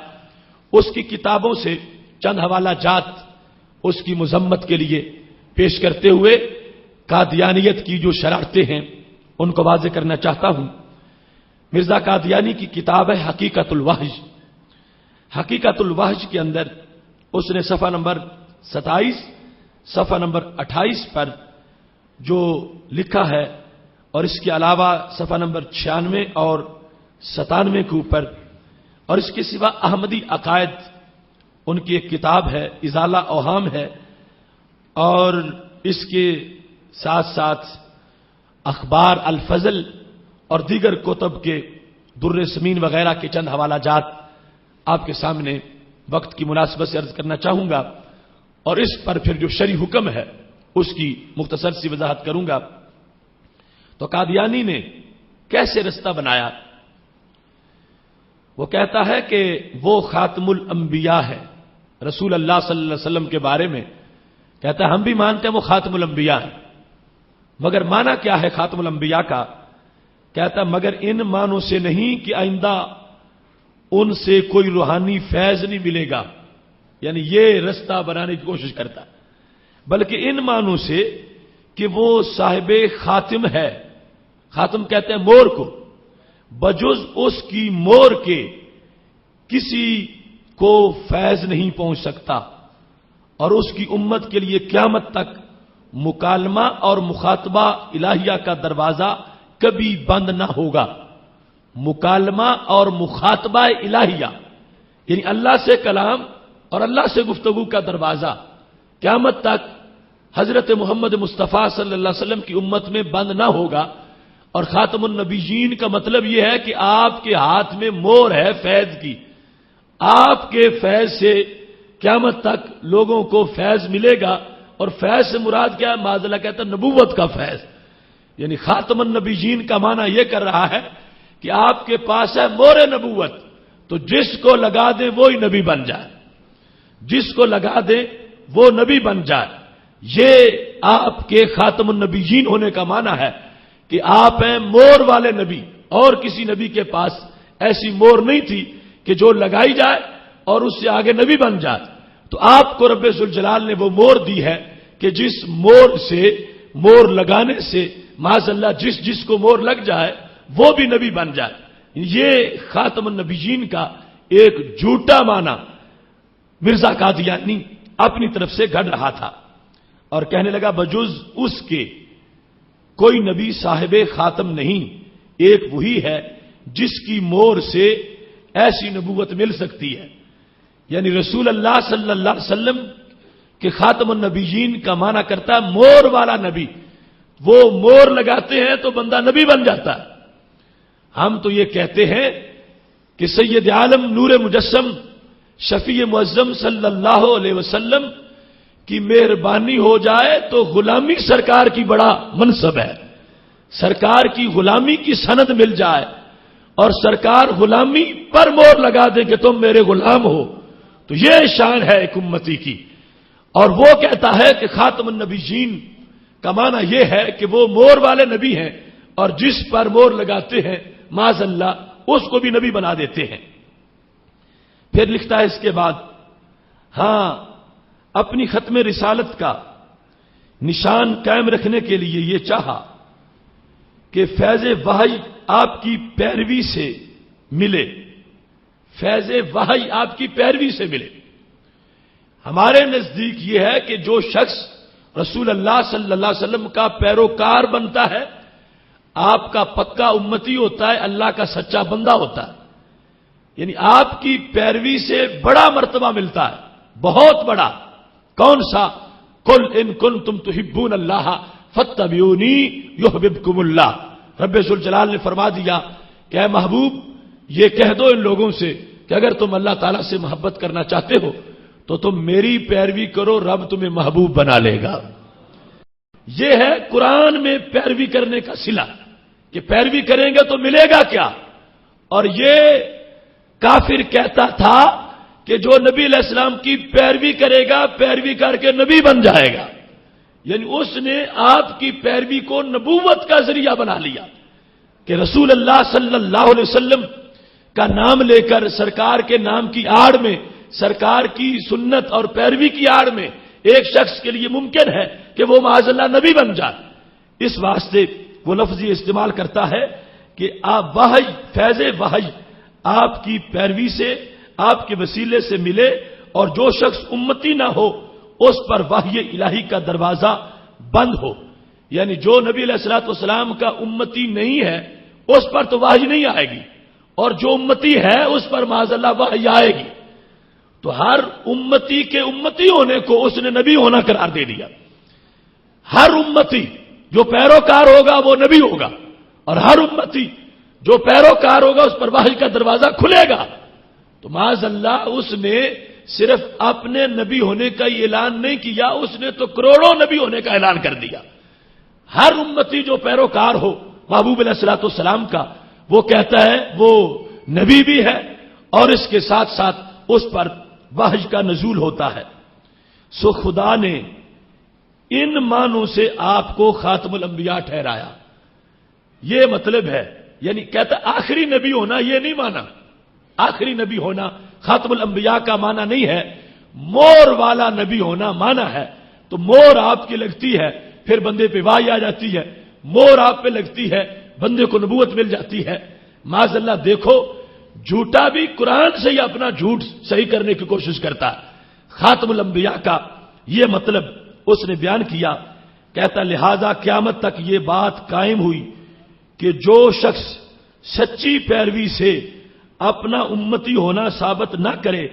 اس کی کتابوں سے چند حوالہ جات اس کی مذمت کے لیے پیش کرتے ہوئے قادیانیت کی جو شرارتیں ہیں ان کو واضح کرنا چاہتا ہوں۔ مرزا قادیانی کی کتاب ہے حقیقت الوحج۔ حقیقت الوحج کے اندر اس نے صفحہ نمبر 27 صفحہ نمبر 28 پر جو لکھا ہے، اور اس کے علاوہ صفحہ نمبر 96 اور 97 کے اوپر، اور اس کے سوا احمدی عقائد ان کی ایک کتاب ہے، ازالہ اوہام ہے، اور اس کے ساتھ ساتھ اخبار الفضل اور دیگر کتب کے در سمین وغیرہ کے چند حوالہ جات آپ کے سامنے وقت کی مناسبت سے عرض کرنا چاہوں گا، اور اس پر پھر جو شرعی حکم ہے اس کی مختصر سی وضاحت کروں گا۔ تو قادیانی نے کیسے رستہ بنایا؟ وہ کہتا ہے کہ وہ خاتم الانبیاء ہے، رسول اللہ صلی اللہ علیہ وسلم کے بارے میں کہتا ہے ہم بھی مانتے ہیں وہ خاتم الانبیاء ہے، مگر معنی کیا ہے خاتم الانبیاء کا؟ کہتا ہے مگر ان معنوں سے نہیں کہ آئندہ ان سے کوئی روحانی فیض نہیں ملے گا، یعنی یہ رستہ بنانے کی کوشش کرتا ہے، بلکہ ان معنوں سے کہ وہ صاحب خاتم ہے۔ خاتم کہتے ہیں مور کو، بجز اس کی مور کے کسی کو فیض نہیں پہنچ سکتا، اور اس کی امت کے لیے قیامت تک مکالمہ اور مخاطبہ الہیہ کا دروازہ کبھی بند نہ ہوگا۔ مکالمہ اور مخاطبہ الہیہ یعنی اللہ سے کلام اور اللہ سے گفتگو کا دروازہ قیامت تک حضرت محمد مصطفیٰ صلی اللہ علیہ وسلم کی امت میں بند نہ ہوگا۔ اور خاتم النبیین کا مطلب یہ ہے کہ آپ کے ہاتھ میں مور ہے فیض کی، آپ کے فیض سے قیامت تک لوگوں کو فیض ملے گا، اور فیض سے مراد کیا ہے؟ معاذ اللہ کہتا ہے نبوت کا فیض، یعنی خاتم النبیین کا معنی یہ کر رہا ہے کہ آپ کے پاس ہے مور نبوت، تو جس کو لگا دیں وہی نبی بن جائے، جس کو لگا دیں وہ نبی بن جائے۔ یہ آپ کے خاتم النبیین ہونے کا معنی ہے کہ آپ ہیں مور والے نبی، اور کسی نبی کے پاس ایسی مور نہیں تھی کہ جو لگائی جائے اور اس سے آگے نبی بن جائے۔ تو آپ کو رب ذوالجلال نے وہ مور دی ہے کہ جس مور سے، مور لگانے سے معاذ اللہ جس کو مور لگ جائے وہ بھی نبی بن جائے۔ یہ خاتم النبیین کا ایک جھوٹا معنی مرزا قادیانی اپنی طرف سے گھڑ رہا تھا، اور کہنے لگا بجز اس کے کوئی نبی صاحب خاتم نہیں، ایک وہی ہے جس کی مور سے ایسی نبوت مل سکتی ہے۔ یعنی رسول اللہ صلی اللہ علیہ وسلم کہ خاتم النبیین کا معنی کرتا ہے مور والا نبی، وہ مور لگاتے ہیں تو بندہ نبی بن جاتا ہے۔ ہم تو یہ کہتے ہیں کہ سید عالم نور مجسم شفیع معظم صلی اللہ علیہ وسلم کی مہربانی ہو جائے تو غلامی سرکار کی بڑا منصب ہے، سرکار کی غلامی کی سند مل جائے اور سرکار غلامی پر مور لگا دیں کہ تم میرے غلام ہو، تو یہ شان ہے ایک امتی کی۔ اور وہ کہتا ہے کہ خاتم النبیین کا معنی یہ ہے کہ وہ مور والے نبی ہیں، اور جس پر مور لگاتے ہیں معاذ اللہ اس کو بھی نبی بنا دیتے ہیں۔ پھر لکھتا ہے اس کے بعد، ہاں اپنی ختم رسالت کا نشان قائم رکھنے کے لیے یہ چاہا کہ فیض وحی آپ کی پیروی سے ملے، فیض وحی آپ کی پیروی سے ملے۔ ہمارے نزدیک یہ ہے کہ جو شخص رسول اللہ صلی اللہ علیہ وسلم کا پیروکار بنتا ہے آپ کا پکا امتی ہوتا ہے، اللہ کا سچا بندہ ہوتا ہے، یعنی آپ کی پیروی سے بڑا مرتبہ ملتا ہے، بہت بڑا۔ کون سا؟ قل ان کنتم تحبون اللہ فاتبعونی یحببکم اللہ۔ رب ذوالجلال نے فرما دیا کہ اے محبوب یہ کہہ دو ان لوگوں سے کہ اگر تم اللہ تعالیٰ سے محبت کرنا چاہتے ہو تو تم میری پیروی کرو، رب تمہیں محبوب بنا لے گا۔ یہ ہے قرآن میں پیروی کرنے کا صلہ کہ پیروی کریں گے تو ملے گا کیا. اور یہ کافر کہتا تھا کہ جو نبی علیہ السلام کی پیروی کرے گا پیروی کر کے نبی بن جائے گا. یعنی اس نے آپ کی پیروی کو نبوت کا ذریعہ بنا لیا کہ رسول اللہ صلی اللہ علیہ وسلم کا نام لے کر سرکار کے نام کی آڑ میں سرکار کی سنت اور پیروی کی آڑ میں ایک شخص کے لیے ممکن ہے کہ وہ معاذ اللہ نبی بن جائے. اس واسطے وہ لفظ یہ استعمال کرتا ہے کہ آپ وحی فیض وحی آپ کی پیروی سے آپ کے وسیلے سے ملے اور جو شخص امتی نہ ہو اس پر وحی الہی کا دروازہ بند ہو. یعنی جو نبی علیہ الصلوۃ والسلام کا امتی نہیں ہے اس پر تو وحی نہیں آئے گی اور جو امتی ہے اس پر معاذ اللہ وحی آئے گی. تو ہر امتی کے امتی ہونے کو اس نے نبی ہونا قرار دے دیا. ہر امتی جو پیروکار ہوگا وہ نبی ہوگا اور ہر امتی جو پیروکار ہوگا اس پر وحی کا دروازہ کھلے گا. تو معاذ اللہ اس نے صرف اپنے نبی ہونے کا ہی اعلان نہیں کیا، اس نے تو کروڑوں نبی ہونے کا اعلان کر دیا. ہر امتی جو پیروکار ہو محبوب علیہ الصلوۃ والسلام کا وہ کہتا ہے وہ نبی بھی ہے اور اس کے ساتھ ساتھ اس پر وحی کا نزول ہوتا ہے. سو خدا نے ان معنوں سے آپ کو خاتم الانبیاء ٹھہرایا. یہ مطلب ہے یعنی کہتا آخری نبی ہونا یہ نہیں مانا. آخری نبی ہونا خاتم الانبیاء کا معنی نہیں ہے. مور والا نبی ہونا مانا ہے. تو مور آپ کی لگتی ہے پھر بندے پہ وحی آ جاتی ہے. مور آپ پہ لگتی ہے بندے کو نبوت مل جاتی ہے. معاذ اللہ دیکھو جھوٹا بھی قرآن سے ہی اپنا جھوٹ صحیح کرنے کی کوشش کرتا ہے. خاتم الانبیاء کا یہ مطلب اس نے بیان کیا. کہتا لہذا قیامت تک یہ بات قائم ہوئی کہ جو شخص سچی پیروی سے اپنا امتی ہونا ثابت نہ کرے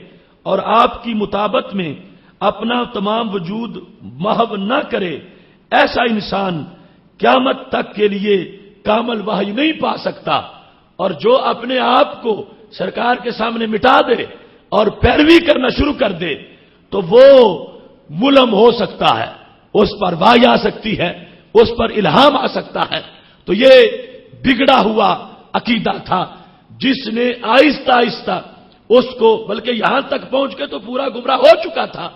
اور آپ کی مطابقت میں اپنا تمام وجود محو نہ کرے ایسا انسان قیامت تک کے لیے کامل وحی نہیں پا سکتا. اور جو اپنے آپ کو سرکار کے سامنے مٹا دے اور پیروی کرنا شروع کر دے تو وہ ملم ہو سکتا ہے، اس پر وحی آ سکتی ہے، اس پر الہام آ سکتا ہے. تو یہ بگڑا ہوا عقیدہ تھا جس نے آہستہ آہستہ اس کو بلکہ یہاں تک پہنچ کے تو پورا گمراہ ہو چکا تھا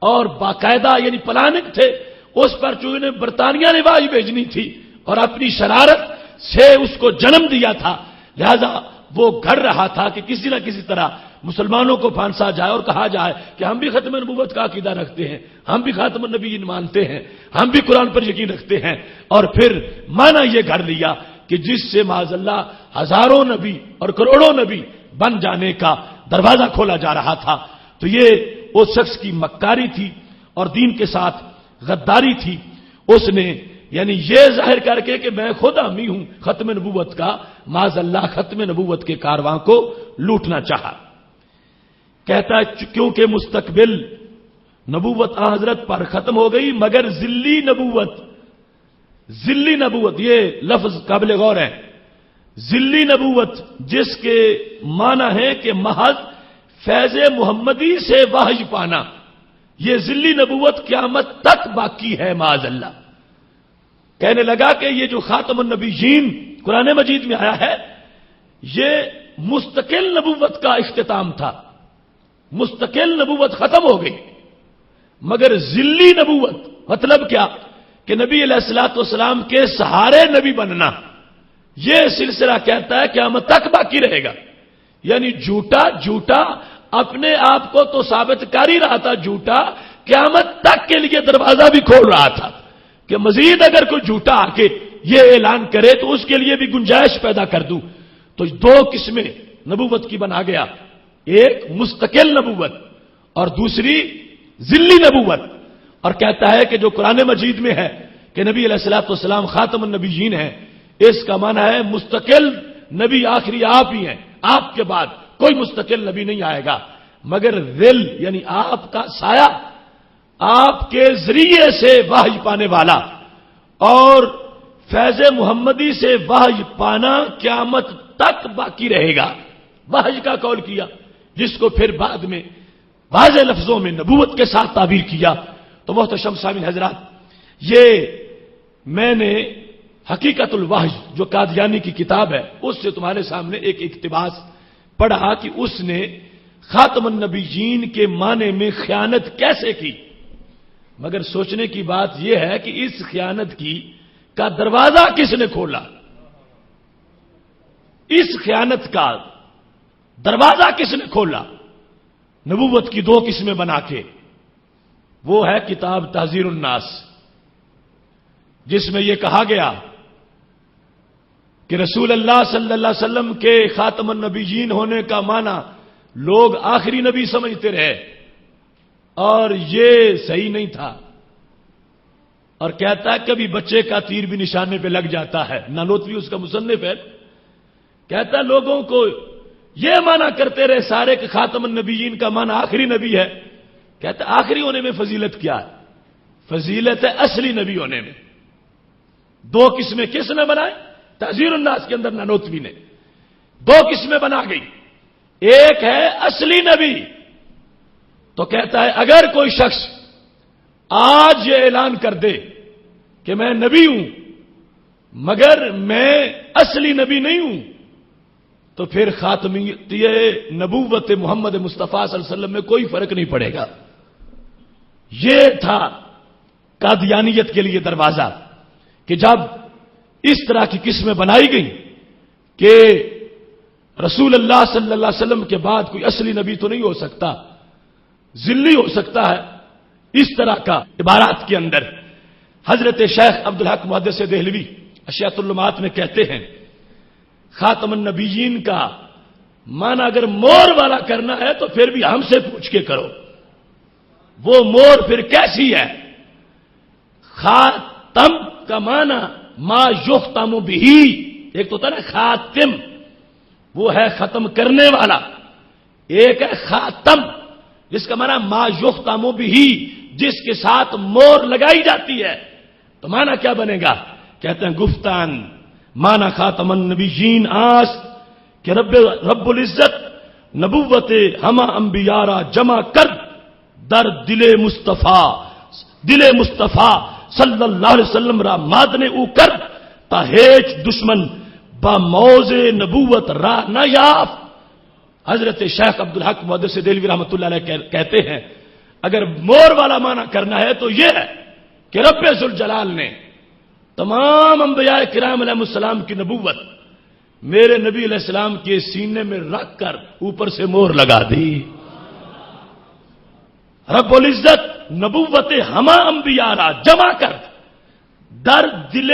اور باقاعدہ یعنی پلانک تھے. اس پر چونکہ برطانیہ نے وحی بھیجنی تھی اور اپنی شرارت سے اس کو جنم دیا تھا لہذا وہ گھڑ رہا تھا کہ کسی نہ کسی طرح مسلمانوں کو پھانسا جائے اور کہا جائے کہ ہم بھی ختم نبوت کا عقیدہ رکھتے ہیں، ہم بھی خاتم النبیین مانتے ہیں، ہم بھی قرآن پر یقین رکھتے ہیں. اور پھر مانا یہ گھڑ لیا کہ جس سے معاذ اللہ ہزاروں نبی اور کروڑوں نبی بن جانے کا دروازہ کھولا جا رہا تھا. تو یہ اس شخص کی مکاری تھی اور دین کے ساتھ غداری تھی. اس نے یعنی یہ ظاہر کر کے کہ میں خود حامی ہوں ختم نبوت کا، معاذ اللہ ختم نبوت کے کارواں کو لوٹنا چاہا. کہتا ہے کیونکہ مستقبل نبوت حضرت پر ختم ہو گئی مگر ذلی نبوت یہ لفظ قابل غور ہے. ذلی نبوت جس کے معنی ہے کہ محض فیض محمدی سے وحی پانا، یہ ذلی نبوت قیامت تک باقی ہے. معاذ اللہ کہنے لگا کہ یہ جو خاتم النبیین قرآن مجید میں آیا ہے یہ مستقل نبوت کا اختتام تھا. مستقل نبوت ختم ہو گئی مگر ذلی نبوت مطلب کیا کہ نبی علیہ الصلوۃ والسلام کے سہارے نبی بننا یہ سلسلہ کہتا ہے قیامت تک باقی رہے گا. یعنی جھوٹا اپنے آپ کو تو ثابت کر ہی رہا تھا، جھوٹا قیامت تک کے لیے دروازہ بھی کھول رہا تھا کہ مزید اگر کوئی جھوٹا آ کے یہ اعلان کرے تو اس کے لیے بھی گنجائش پیدا کر دوں. تو دو قسمیں نبوت کی بنا گیا، ایک مستقل نبوت اور دوسری ذلی نبوت. اور کہتا ہے کہ جو قرآن مجید میں ہے کہ نبی علیہ الصلوۃ والسلام خاتم النبیین ہیں، اس کا معنی ہے مستقل نبی آخری آپ ہی ہیں، آپ کے بعد کوئی مستقل نبی نہیں آئے گا مگر ذل یعنی آپ کا سایہ، آپ کے ذریعے سے وحی پانے والا اور فیض محمدی سے وحی پانا قیامت تک باقی رہے گا. وحی کا قول کیا جس کو پھر بعد میں واضح لفظوں میں نبوت کے ساتھ تعبیر کیا. تو محتشم سامعین حضرات یہ میں نے حقیقت الوحی جو قادیانی کی کتاب ہے اس سے تمہارے سامنے ایک اقتباس پڑھا کہ اس نے خاتم النبیین کے معنی میں خیانت کیسے کی، مگر سوچنے کی بات یہ ہے کہ اس خیانت کا دروازہ کس نے کھولا، اس خیانت کا دروازہ کس نے کھولا؟ نبوت کی دو قسمیں بنا کے، وہ ہے کتاب تحذیر الناس، جس میں یہ کہا گیا کہ رسول اللہ صلی اللہ علیہ وسلم کے خاتم النبیین ہونے کا معنی لوگ آخری نبی سمجھتے رہے اور یہ صحیح نہیں تھا، اور کہتا ہے کبھی بچے کا تیر بھی نشانے پہ لگ جاتا ہے، نانوتوی اس کا مصنف ہے، کہتا ہے لوگوں کو یہ معنی کرتے رہے سارے کہ خاتم النبیین کا معنی آخری نبی ہے، کہتا ہے آخری ہونے میں فضیلت کیا ہے؟ فضیلت ہے اصلی نبی ہونے میں۔ دو قسمیں کس نے بنائے؟ تحذیر الناس کے اندر نانوتوی نے دو قسمیں بنا گئی، ایک ہے اصلی نبی، تو کہتا ہے اگر کوئی شخص آج یہ اعلان کر دے کہ میں نبی ہوں مگر میں اصلی نبی نہیں ہوں تو پھر خاتمیت نبوت محمد مصطفیٰ صلی اللہ علیہ وسلم میں کوئی فرق نہیں پڑے گا۔ یہ تھا قادیانیت کے لیے دروازہ کہ جب اس طرح کی قسمیں بنائی گئیں کہ رسول اللہ صلی اللہ علیہ وسلم کے بعد کوئی اصلی نبی تو نہیں ہو سکتا، ذلی ہو سکتا ہے، اس طرح کا عبارات کے اندر حضرت شیخ عبدالحق محدث دہلوی اشیاۃ اللمعات میں کہتے ہیں خاتم النبیین کا معنی اگر مور والا کرنا ہے تو پھر بھی ہم سے پوچھ کے کرو، وہ مور پھر کیسی ہے؟ خاتم کا معنی ما یختم بہ، ایک تو ہوتا ہے نا خاتم، وہ ہے ختم کرنے والا، ایک ہے خاتم جس کا معنی ما یختم بہ، جس کے ساتھ مور لگائی جاتی ہے، تو معنی کیا بنے گا؟ کہتے ہیں گفتان معنی خاتم النبیین آس کہ رب العزت نبوت ہما انبیاء را جمع کر در دل مصطفیٰ صلی اللہ علیہ وسلم را مادن او کر تا ہیچ دشمن با موز نبوت را نہ یاف۔ حضرت شیخ عبدالحق محدث دہلوی رحمۃ اللہ علیہ کہتے ہیں اگر مور والا معنی کرنا ہے تو یہ ہے کہ رب ذوالجلال نے تمام انبیاء کرام علیہ السلام کی نبوت میرے نبی علیہ السلام کے سینے میں رکھ کر اوپر سے مور لگا دی۔ رب العزت نبوت ہما انبیاء را جمع کر در دل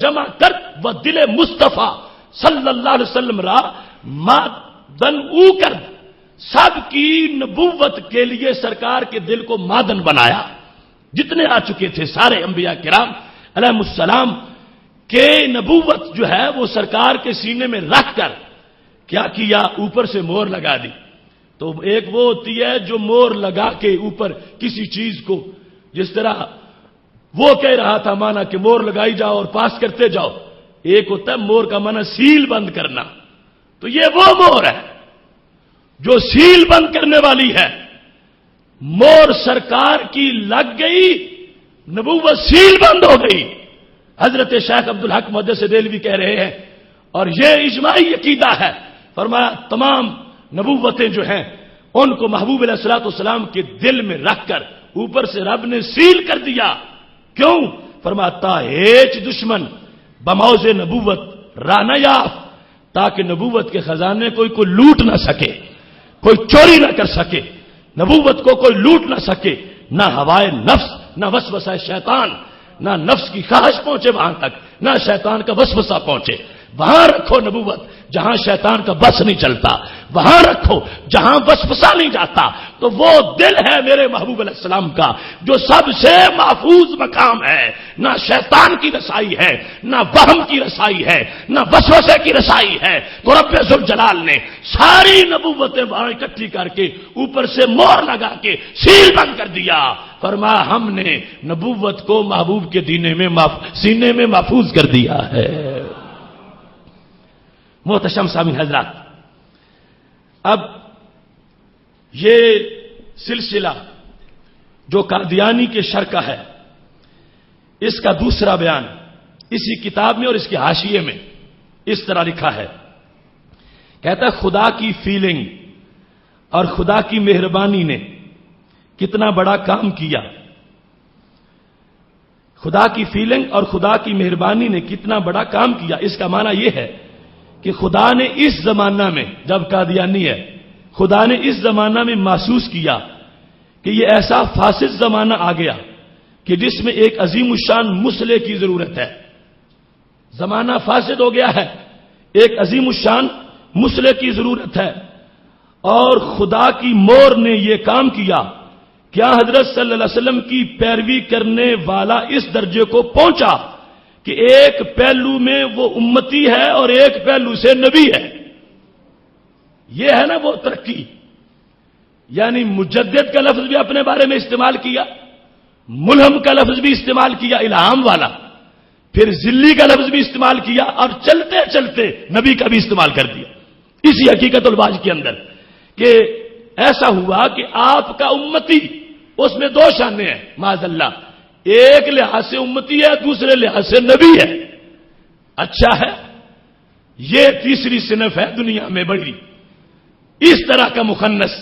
جمع کر و دل مصطفیٰ صلی اللہ علیہ وسلم را مادن او کر، سب کی نبوت کے لیے سرکار کے دل کو مادن بنایا، جتنے آ چکے تھے سارے انبیاء کرام علیہ السلام کے نبوت جو ہے وہ سرکار کے سینے میں رکھ کر کیا کیا؟ اوپر سے مور لگا دی۔ تو ایک وہ ہوتی ہے جو مور لگا کے اوپر کسی چیز کو، جس طرح وہ کہہ رہا تھا مانا کہ مور لگائی جاؤ اور پاس کرتے جاؤ، ایک ہوتا ہے مور کا مانا سیل بند کرنا، تو یہ وہ مور ہے جو سیل بند کرنے والی ہے، مور سرکار کی لگ گئی، نبوت سیل بند ہو گئی۔ حضرت شیخ عبدالحق محدث دہلوی کہہ رہے ہیں اور یہ اجماعی عقیدہ ہے، فرمایا تمام نبوتیں جو ہیں ان کو محبوب علیہ الصلوۃ والسلام کے دل میں رکھ کر اوپر سے رب نے سیل کر دیا۔ کیوں؟ فرماتا ہیچ دشمن بموز نبوت رانا یاف، تاکہ نبوت کے خزانے کوئی لوٹ نہ سکے، کوئی چوری نہ کر سکے، نبوت کو کوئی لوٹ نہ سکے، نہ ہوائے نفس، نہ وسوسہ شیطان، نہ نفس کی خواہش پہنچے وہاں تک، نہ شیطان کا وسوسہ پہنچے۔ وہاں رکھو نبوت جہاں شیطان کا بس نہیں چلتا، وہاں رکھو جہاں وسوسہ نہیں جاتا۔ تو وہ دل ہے میرے محبوب علیہ السلام کا جو سب سے محفوظ مقام ہے، نہ شیطان کی رسائی ہے، نہ وہم کی رسائی ہے، نہ وسوسے کی رسائی ہے۔ تو رب ذوالجلال نے ساری نبوتیں وہاں اکٹھی کر کے اوپر سے مور لگا کے سیل بند کر دیا۔ فرمایا ہم نے نبوت کو محبوب کے سینے میں محفوظ کر دیا ہے۔ محتشم سامعین حضرات، اب یہ سلسلہ جو قادیانی کے شر کا ہے، اس کا دوسرا بیان اسی کتاب میں اور اس کے حاشیے میں اس طرح لکھا ہے، کہتا ہے خدا کی فیلنگ اور خدا کی مہربانی نے کتنا بڑا کام کیا، خدا کی فیلنگ اور خدا کی مہربانی نے کتنا بڑا کام کیا۔ اس کا معنی یہ ہے کہ خدا نے اس زمانہ میں، جب قادیانی ہے، خدا نے اس زمانہ میں محسوس کیا کہ یہ ایسا فاسد زمانہ آ گیا کہ جس میں ایک عظیم الشان مسلح کی ضرورت ہے۔ زمانہ فاسد ہو گیا ہے، ایک عظیم الشان مسلح کی ضرورت ہے، اور خدا کی مور نے یہ کام کیا۔ کیا حضرت صلی اللہ علیہ وسلم کی پیروی کرنے والا اس درجے کو پہنچا کہ ایک پہلو میں وہ امتی ہے اور ایک پہلو سے نبی ہے؟ یہ ہے نا وہ ترقی۔ یعنی مجدد کا لفظ بھی اپنے بارے میں استعمال کیا، ملہم کا لفظ بھی استعمال کیا الہام والا، پھر ذلی کا لفظ بھی استعمال کیا، اور چلتے چلتے نبی کا بھی استعمال کر دیا اسی حقیقت الباج کے اندر، کہ ایسا ہوا کہ آپ کا امتی، اس میں دو شانے ہیں معاذ اللہ، ایک لحاظ سے امتی ہے، دوسرے لحاظ سے نبی ہے۔ اچھا ہے، یہ تیسری صنف ہے دنیا میں بڑی، اس طرح کا مخنث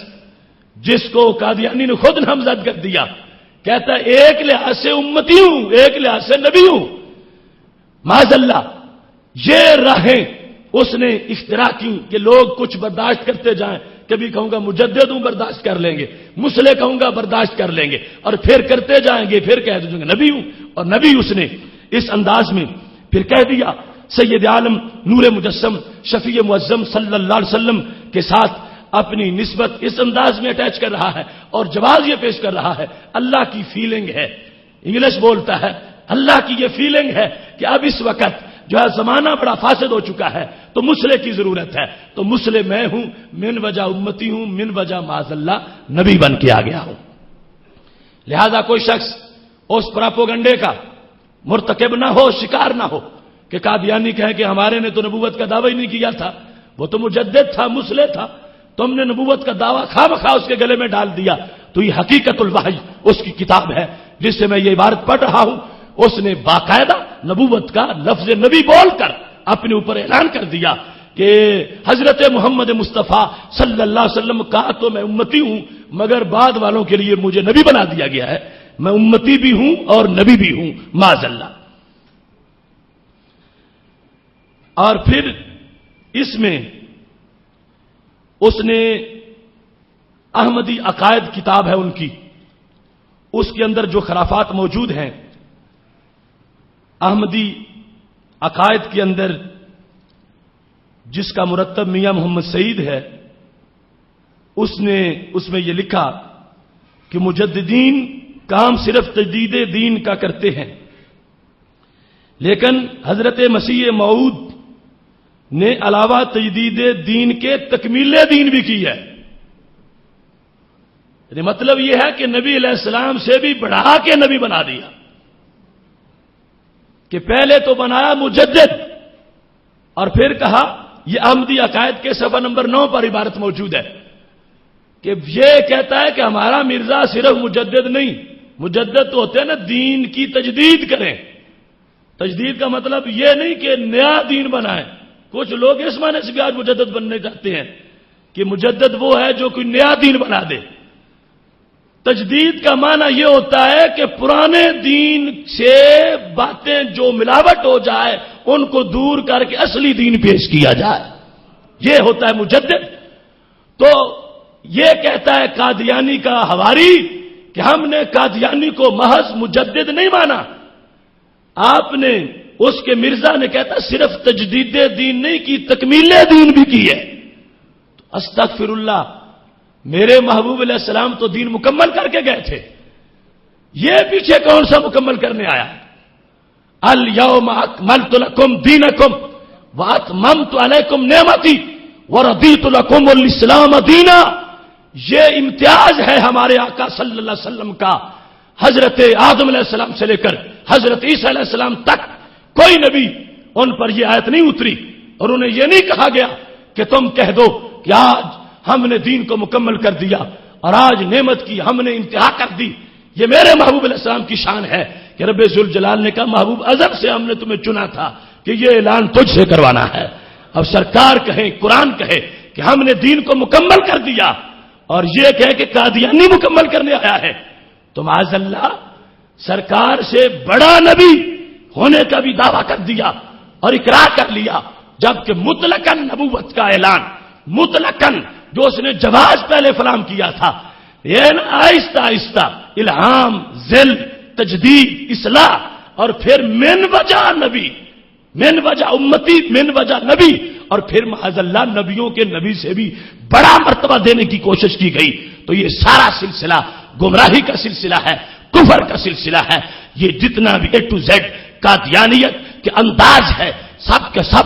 جس کو قادیانی نے خود نامزد کر دیا، کہتا ہے ایک لحاظ سے امتی ہوں، ایک لحاظ سے نبی ہوں۔ معاذ اللہ، یہ راہیں اس نے اختراع کی کہ لوگ کچھ برداشت کرتے جائیں، کبھی کہوں گا مجدد ہوں برداشت کر لیں گے، مسلح کہوں گا برداشت کر لیں گے، اور پھر کرتے جائیں گے، پھر کہہ دیں گے نبی ہوں۔ اور نبی اس نے اس انداز میں پھر کہہ دیا، سید عالم نور مجسم شفیع معظم صلی اللہ علیہ وسلم کے ساتھ اپنی نسبت اس انداز میں اٹیچ کر رہا ہے، اور جواز یہ پیش کر رہا ہے اللہ کی فیلنگ ہے، انگلش بولتا ہے، اللہ کی یہ فیلنگ ہے کہ اب اس وقت جو ہے زمانہ بڑا فاسد ہو چکا ہے، تو مسلح کی ضرورت ہے، تو مسلح میں ہوں، من وجہ امتی ہوں، من وجہ معاذ اللہ نبی بن کے آ گیا ہوں۔ لہذا کوئی شخص اس پراپوگنڈے کا مرتکب نہ ہو، شکار نہ ہو کہ قادیانی کہے کہ ہمارے نے تو نبوت کا دعویٰ ہی نہیں کیا تھا، وہ تو مجدد تھا، مسلح تھا، تم نے نبوت کا دعویٰ خواہ مخواہ اس کے گلے میں ڈال دیا۔ تو یہ حقیقت الوحی اس کی کتاب ہے جس سے میں یہ عبارت پڑھ رہا ہوں، اس نے باقاعدہ نبوت کا لفظ نبی بول کر اپنے اوپر اعلان کر دیا کہ حضرت محمد مصطفیٰ صلی اللہ علیہ وسلم کا تو میں امتی ہوں، مگر بعد والوں کے لیے مجھے نبی بنا دیا گیا ہے، میں امتی بھی ہوں اور نبی بھی ہوں معاذ اللہ۔ اور پھر اس میں اس نے احمدی عقائد کتاب ہے ان کی، اس کے اندر جو خرافات موجود ہیں، احمدی عقائد کے اندر جس کا مرتب میاں محمد سعید ہے، اس نے اس میں یہ لکھا کہ مجددین کام صرف تجدید دین کا کرتے ہیں، لیکن حضرت مسیح موعود نے علاوہ تجدید دین کے تکمیل دین بھی کی ہے۔ یعنی مطلب یہ ہے کہ نبی علیہ السلام سے بھی بڑھا کے نبی بنا دیا، کہ پہلے تو بنایا مجدد، اور پھر کہا، یہ احمدی عقائد کے صفحہ نمبر 9 پر عبارت موجود ہے کہ یہ کہتا ہے کہ ہمارا مرزا صرف مجدد نہیں، مجدد تو ہوتے ہیں نا دین کی تجدید کریں۔ تجدید کا مطلب یہ نہیں کہ نیا دین بنائیں، کچھ لوگ اس معنی سے بھی آج مجدد بننے چاہتے ہیں کہ مجدد وہ ہے جو کوئی نیا دین بنا دے۔ تجدید کا معنی یہ ہوتا ہے کہ پرانے دین سے باتیں جو ملاوٹ ہو جائے ان کو دور کر کے اصلی دین پیش کیا جائے، یہ ہوتا ہے مجدد۔ تو یہ کہتا ہے قادیانی کا حواری کہ ہم نے قادیانی کو محض مجدد نہیں مانا، آپ نے اس کے مرزا نے کہتا صرف تجدید دین نہیں کی، تکمیل دین بھی کی ہے۔ تو استغفر اللہ، میرے محبوب علیہ السلام تو دین مکمل کر کے گئے تھے، یہ پیچھے کون سا مکمل کرنے آیا؟ الیوم اکملت لکم دینکم واتممت علیکم نعمتی ورضیت لکم الاسلام دینا۔ یہ امتیاز ہے ہمارے آقا صلی اللہ علیہ وسلم کا، حضرت آدم علیہ السلام سے لے کر حضرت عیسیٰ علیہ السلام تک کوئی نبی ان پر یہ آیت نہیں اتری، اور انہیں یہ نہیں کہا گیا کہ تم کہہ دو کہ آج ہم نے دین کو مکمل کر دیا اور آج نعمت کی ہم نے انتہا کر دی۔ یہ میرے محبوب علیہ السلام کی شان ہے کہ رب ذوالجلال نے کہا محبوب ازل سے ہم نے تمہیں چنا تھا کہ یہ اعلان تجھ سے کروانا ہے. اب سرکار کہیں، قرآن کہے کہ ہم نے دین کو مکمل کر دیا، اور یہ کہے کہ قادیانی مکمل کرنے آیا ہے، تو معاذ اللہ سرکار سے بڑا نبی ہونے کا بھی دعویٰ کر دیا اور اقرار کر لیا، جبکہ مطلقاً نبوت کا اعلان، مطلقاً جو اس نے جواز پہلے فراہم کیا تھا، یہ آہستہ آہستہ الہام، ذل، تجدید، اصلاح، اور پھر من وجہ نبی، من وجہ امتی، من وجہ نبی، اور پھر معاذ اللہ نبیوں کے نبی سے بھی بڑا مرتبہ دینے کی کوشش کی گئی. تو یہ سارا سلسلہ گمراہی کا سلسلہ ہے، کفر کا سلسلہ ہے. یہ جتنا بھی اے ٹو زیڈ قادیانیت کے انداز ہے، سب کے سب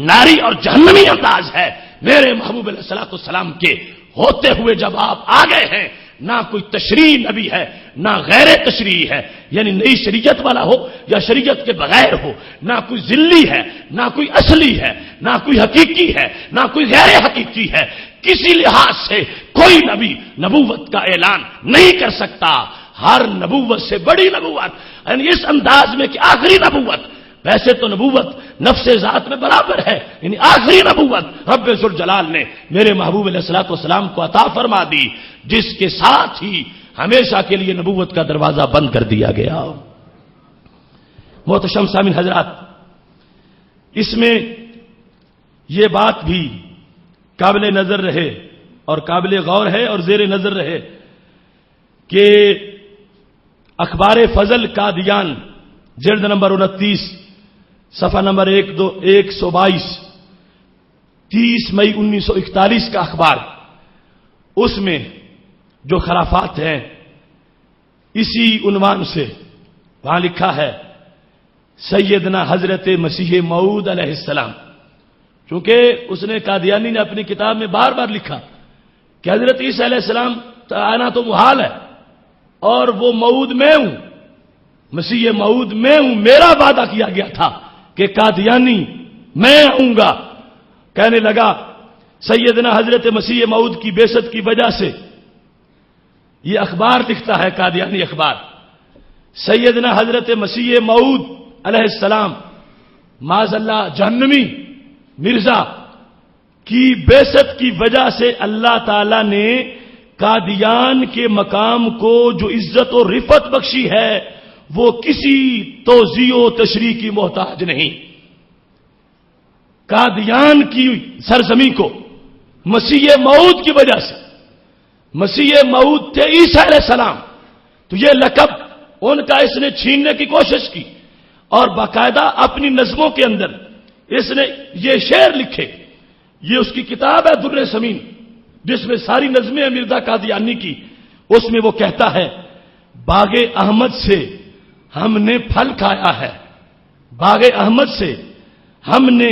ناری اور جہنمی انداز ہے. میرے محبوب علیہ الصلوۃ والسلام کے ہوتے ہوئے جب آپ آ گئے ہیں، نہ کوئی تشریع نبی ہے، نہ غیر تشریعی ہے، یعنی نئی شریعت والا ہو یا شریعت کے بغیر ہو، نہ کوئی ذلی ہے، نہ کوئی اصلی ہے، نہ کوئی حقیقی ہے، نہ کوئی غیر حقیقی ہے. کسی لحاظ سے کوئی نبی نبوت کا اعلان نہیں کر سکتا. ہر نبوت سے بڑی نبوت، یعنی اس انداز میں کہ آخری نبوت، ویسے تو نبوت نفس ذات میں برابر ہے، یعنی آخری نبوت رب ذوالجلال نے میرے محبوب علیہ الصلوۃ والسلام کو عطا فرما دی، جس کے ساتھ ہی ہمیشہ کے لیے نبوت کا دروازہ بند کر دیا گیا. محتشم سامعین حضرات، اس میں یہ بات بھی قابل نظر رہے اور قابل غور ہے اور زیر نظر رہے کہ اخبار فضل قادیان جلد نمبر 29 صفحہ نمبر 122 30 مئی 1941 کا اخبار، اس میں جو خرافات ہیں اسی عنوان سے وہاں لکھا ہے سیدنا حضرت مسیح موعود علیہ السلام. چونکہ اس نے قادیانی نے اپنی کتاب میں بار بار لکھا کہ حضرت عیسیٰ علیہ السلام آنا تو محال ہے، اور وہ موعود میں ہوں، مسیح موعود میں ہوں، میرا وعدہ کیا گیا تھا کہ قادیانی میں آؤں گا. کہنے لگا سیدنا حضرت مسیح موعود کی بعثت کی وجہ سے، یہ اخبار لکھتا ہے قادیانی اخبار، سیدنا حضرت مسیح موعود علیہ السلام معاذ اللہ جہنمی مرزا کی بعثت کی وجہ سے اللہ تعالی نے قادیان کے مقام کو جو عزت و رفعت بخشی ہے وہ کسی توضیح و تشریح کی محتاج نہیں. قادیان کی سرزمین کو مسیح موعود کی وجہ سے، مسیح موعود تھے عیسیٰ علیہ السلام، تو یہ لقب ان کا اس نے چھیننے کی کوشش کی، اور باقاعدہ اپنی نظموں کے اندر اس نے یہ شعر لکھے. یہ اس کی کتاب ہے در سمین، جس میں ساری نظمیں ہیں مرزا قادیانی کی. اس میں وہ کہتا ہے باغ احمد سے ہم نے پھل کھایا ہے، باغ احمد سے ہم نے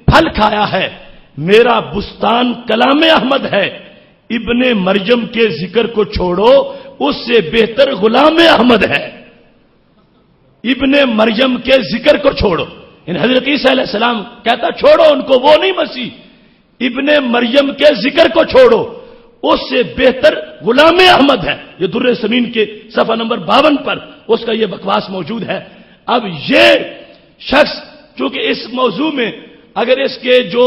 پھل کھایا ہے، میرا بستان کلام احمد ہے، ابن مریم کے ذکر کو چھوڑو اس سے بہتر غلام احمد ہے. ابن مریم کے ذکر کو چھوڑو، ان حضرت عیسیٰ علیہ السلام کہتا چھوڑو ان کو، وہ نہیں مسیح، ابن مریم کے ذکر کو چھوڑو اس سے بہتر غلام احمد ہے. یہ در سمین کے صفحہ نمبر 52 پر اس کا یہ بکواس موجود ہے. اب یہ شخص چونکہ اس موضوع میں اگر اس کے جو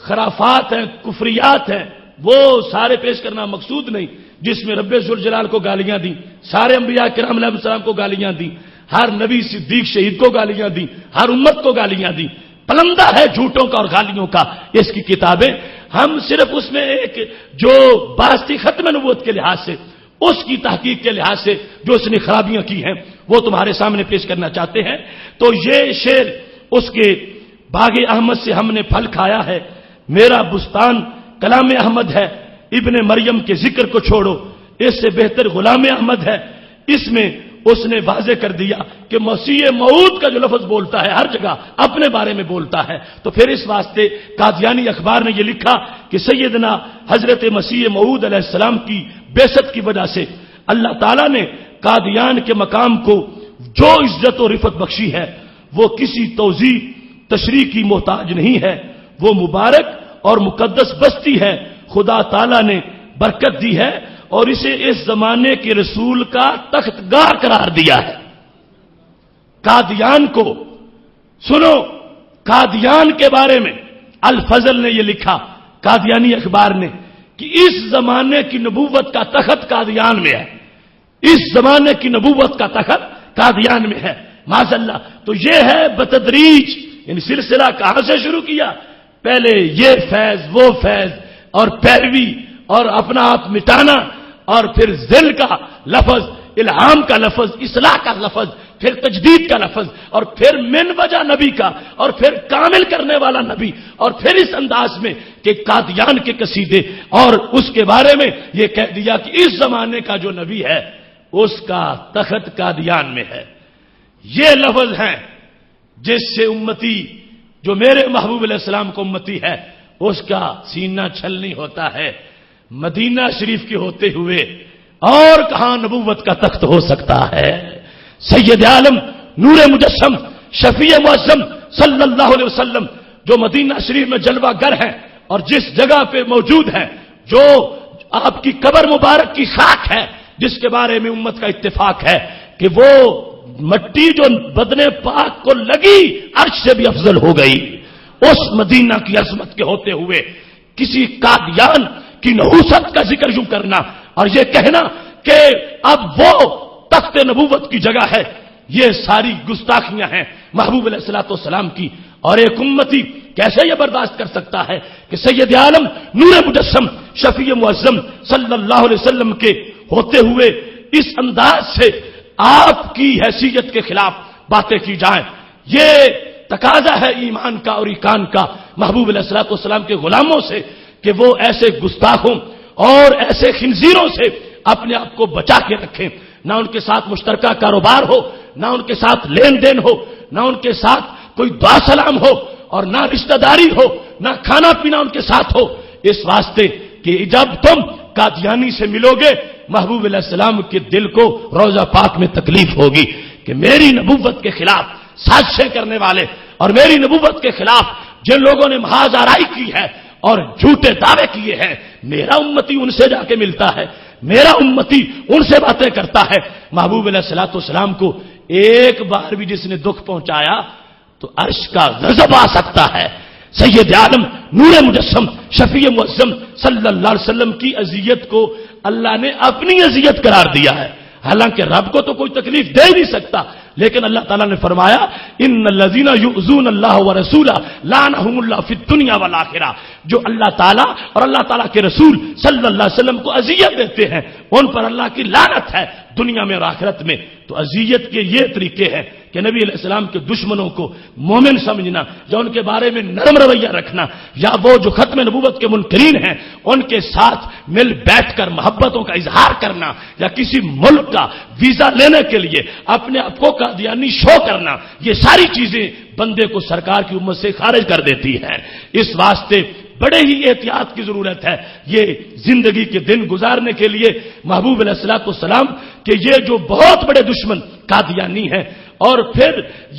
خرافات ہیں، کفریات ہیں، وہ سارے پیش کرنا مقصود نہیں، جس میں رب ذوالجلال کو گالیاں دیں، سارے انبیاء کرام علیہ السلام کو گالیاں دیں، ہر نبی صدیق شہید کو گالیاں دیں، ہر امت کو گالیاں دیں، پلندہ ہے جھوٹوں کا اور گالیوں کا اس کی کتابیں. ہم صرف اس میں ایک جو باستی ختم نبوت کے لحاظ سے، اس کی تحقیق کے لحاظ سے جو اس نے خرابیاں کی ہیں وہ تمہارے سامنے پیش کرنا چاہتے ہیں. تو یہ شعر اس کے باغ احمد سے ہم نے پھل کھایا ہے، میرا بستان کلام احمد ہے، ابن مریم کے ذکر کو چھوڑو اس سے بہتر غلام احمد ہے. اس میں اس نے واضح کر دیا کہ مسیح موعود کا جو لفظ بولتا ہے ہر جگہ اپنے بارے میں بولتا ہے. تو پھر اس واسطے قادیانی اخبار نے یہ لکھا کہ سیدنا حضرت مسیح موعود علیہ السلام کی بعثت کی وجہ سے اللہ تعالیٰ نے قادیان کے مقام کو جو عزت و رفعت بخشی ہے وہ کسی توضیح تشریح کی محتاج نہیں ہے. وہ مبارک اور مقدس بستی ہے، خدا تعالیٰ نے برکت دی ہے اور اسے اس زمانے کے رسول کا تخت گاہ قرار دیا ہے. قادیان کو سنو، قادیان کے بارے میں الفضل نے یہ لکھا، قادیانی اخبار نے، کہ اس زمانے کی نبوت کا تخت قادیان میں ہے، اس زمانے کی نبوت کا تخت قادیان میں ہے، معاذ اللہ۔ تو یہ ہے بتدریج، یعنی سلسلہ کہاں سے شروع کیا؟ پہلے یہ فیض وہ فیض اور پیروی اور اپنا آپ مٹانا، اور پھر ذل کا لفظ، الہام کا لفظ، اصلاح کا لفظ، پھر تجدید کا لفظ، اور پھر من وجہ نبی کا، اور پھر کامل کرنے والا نبی، اور پھر اس انداز میں کہ قادیان کے قصیدے، اور اس کے بارے میں یہ کہہ دیا کہ اس زمانے کا جو نبی ہے اس کا تخت قادیان میں ہے۔ یہ لفظ ہیں جس سے امتی، جو میرے محبوب علیہ السلام کو امتی ہے، اس کا سینہ چھلنی ہوتا ہے۔ مدینہ شریف کے ہوتے ہوئے اور کہاں نبوت کا تخت ہو سکتا ہے؟ سید عالم نور مجسم شفیع معظم صلی اللہ علیہ وسلم جو مدینہ شریف میں جلوہ گر ہیں اور جس جگہ پہ موجود ہیں، جو آپ کی قبر مبارک کی خاک ہے، جس کے بارے میں امت کا اتفاق ہے کہ وہ مٹی جو بدن پاک کو لگی عرش سے بھی افضل ہو گئی، اس مدینہ کی عظمت کے ہوتے ہوئے کسی قادیان کی نحوست کا ذکر یوں کرنا اور یہ کہنا کہ اب وہ تخت نبوت کی جگہ ہے، یہ ساری گستاخیاں ہیں محبوب علیہ الصلوۃ والسلام کی۔ اور ایک امتی کیسے یہ برداشت کر سکتا ہے کہ سید عالم نور مجسم شفیع معظم صلی اللہ علیہ وسلم کے ہوتے ہوئے اس انداز سے آپ کی حیثیت کے خلاف باتیں کی جائیں؟ یہ تقاضا ہے ایمان کا اور ایقان کا محبوب علیہ الصلوۃ والسلام کے غلاموں سے کہ وہ ایسے گستاخوں اور ایسے خنزیروں سے اپنے آپ کو بچا کے رکھیں، نہ ان کے ساتھ مشترکہ کاروبار ہو، نہ ان کے ساتھ لین دین ہو، نہ ان کے ساتھ کوئی دعا سلام ہو، اور نہ رشتہ داری ہو، نہ کھانا پینا ان کے ساتھ ہو، اس واسطے کہ جب تم قادیانی سے ملو گے محبوب علیہ السلام کے دل کو روضہ پاک میں تکلیف ہوگی کہ میری نبوت کے خلاف سازشیں کرنے والے اور میری نبوت کے خلاف جن لوگوں نے محاذ آرائی کی ہے اور جھوٹے دعوے کیے ہیں، میرا امتی ان سے جا کے ملتا ہے، میرا امتی ان سے باتیں کرتا ہے۔ محبوب علیہ الصلوۃ والسلام کو ایک بار بھی جس نے دکھ پہنچایا تو عرش کا غضب آ سکتا ہے۔ سید عالم نور مجسم شفیع معظم صلی اللہ علیہ وسلم کی اذیت کو اللہ نے اپنی اذیت قرار دیا ہے، حالانکہ رب کو تو کوئی تکلیف دے ہی نہیں سکتا، لیکن اللہ تعالیٰ نے فرمایا ان الذین یؤذون اللہ ورسولہ لعنہم اللہ فی الدنیا والآخرہ، جو اللہ تعالیٰ اور اللہ تعالیٰ کے رسول صلی اللہ علیہ وسلم کو اذیت دیتے ہیں ان پر اللہ کی لعنت ہے دنیا میں اور آخرت میں۔ تو اذیت کے یہ طریقے ہیں کہ نبی علیہ السلام کے دشمنوں کو مومن سمجھنا یا ان کے بارے میں نرم رویہ رکھنا، یا وہ جو ختم نبوت کے منکرین ہیں ان کے ساتھ مل بیٹھ کر محبتوں کا اظہار کرنا، یا کسی ملک کا ویزا لینے کے لیے اپنے آپ کو قادیانی شو کرنا، یہ ساری چیزیں بندے کو سرکار کی امت سے خارج کر دیتی ہیں۔ اس واسطے بڑے ہی احتیاط کی ضرورت ہے یہ زندگی کے دن گزارنے کے لیے محبوب علیہ الصلوۃ والسلام کہ یہ جو بہت بڑے دشمن قادیانی ہیں، اور پھر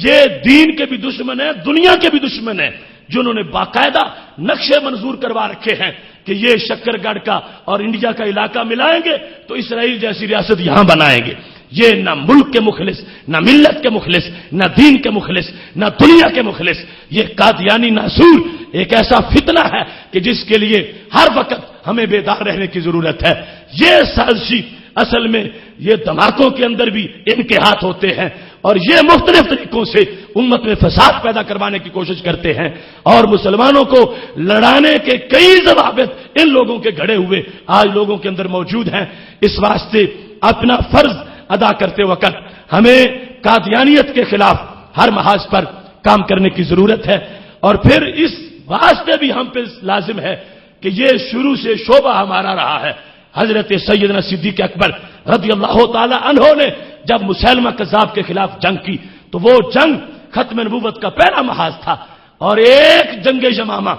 یہ دین کے بھی دشمن ہیں، دنیا کے بھی دشمن ہیں، جنہوں نے باقاعدہ نقشے منظور کروا رکھے ہیں کہ یہ شکر گڑھ کا اور انڈیا کا علاقہ ملائیں گے تو اسرائیل جیسی ریاست یہاں بنائیں گے۔ یہ نہ ملک کے مخلص، نہ ملت کے مخلص، نہ دین کے مخلص، نہ دنیا کے مخلص، یہ قادیانی ناسور ایک ایسا فتنہ ہے کہ جس کے لیے ہر وقت ہمیں بیدار رہنے کی ضرورت ہے۔ یہ سازشی اصل میں یہ دھماکوں کے اندر بھی ان کے ہاتھ ہوتے ہیں، اور یہ مختلف طریقوں سے امت میں فساد پیدا کروانے کی کوشش کرتے ہیں، اور مسلمانوں کو لڑانے کے کئی ضوابط ان لوگوں کے گھڑے ہوئے آج لوگوں کے اندر موجود ہیں۔ اس واسطے اپنا فرض ادا کرتے وقت ہمیں قادیانیت کے خلاف ہر محاذ پر کام کرنے کی ضرورت ہے، اور پھر اس واسطے بھی ہم پہ لازم ہے کہ یہ شروع سے شعبہ ہمارا رہا ہے۔ حضرت سیدنا صدیق اکبر رضی اللہ تعالی عنہ نے جب مسیلمہ کذاب کے خلاف جنگ کی تو وہ جنگ ختم نبوت کا پہلا محاذ تھا، اور ایک جنگ یمامہ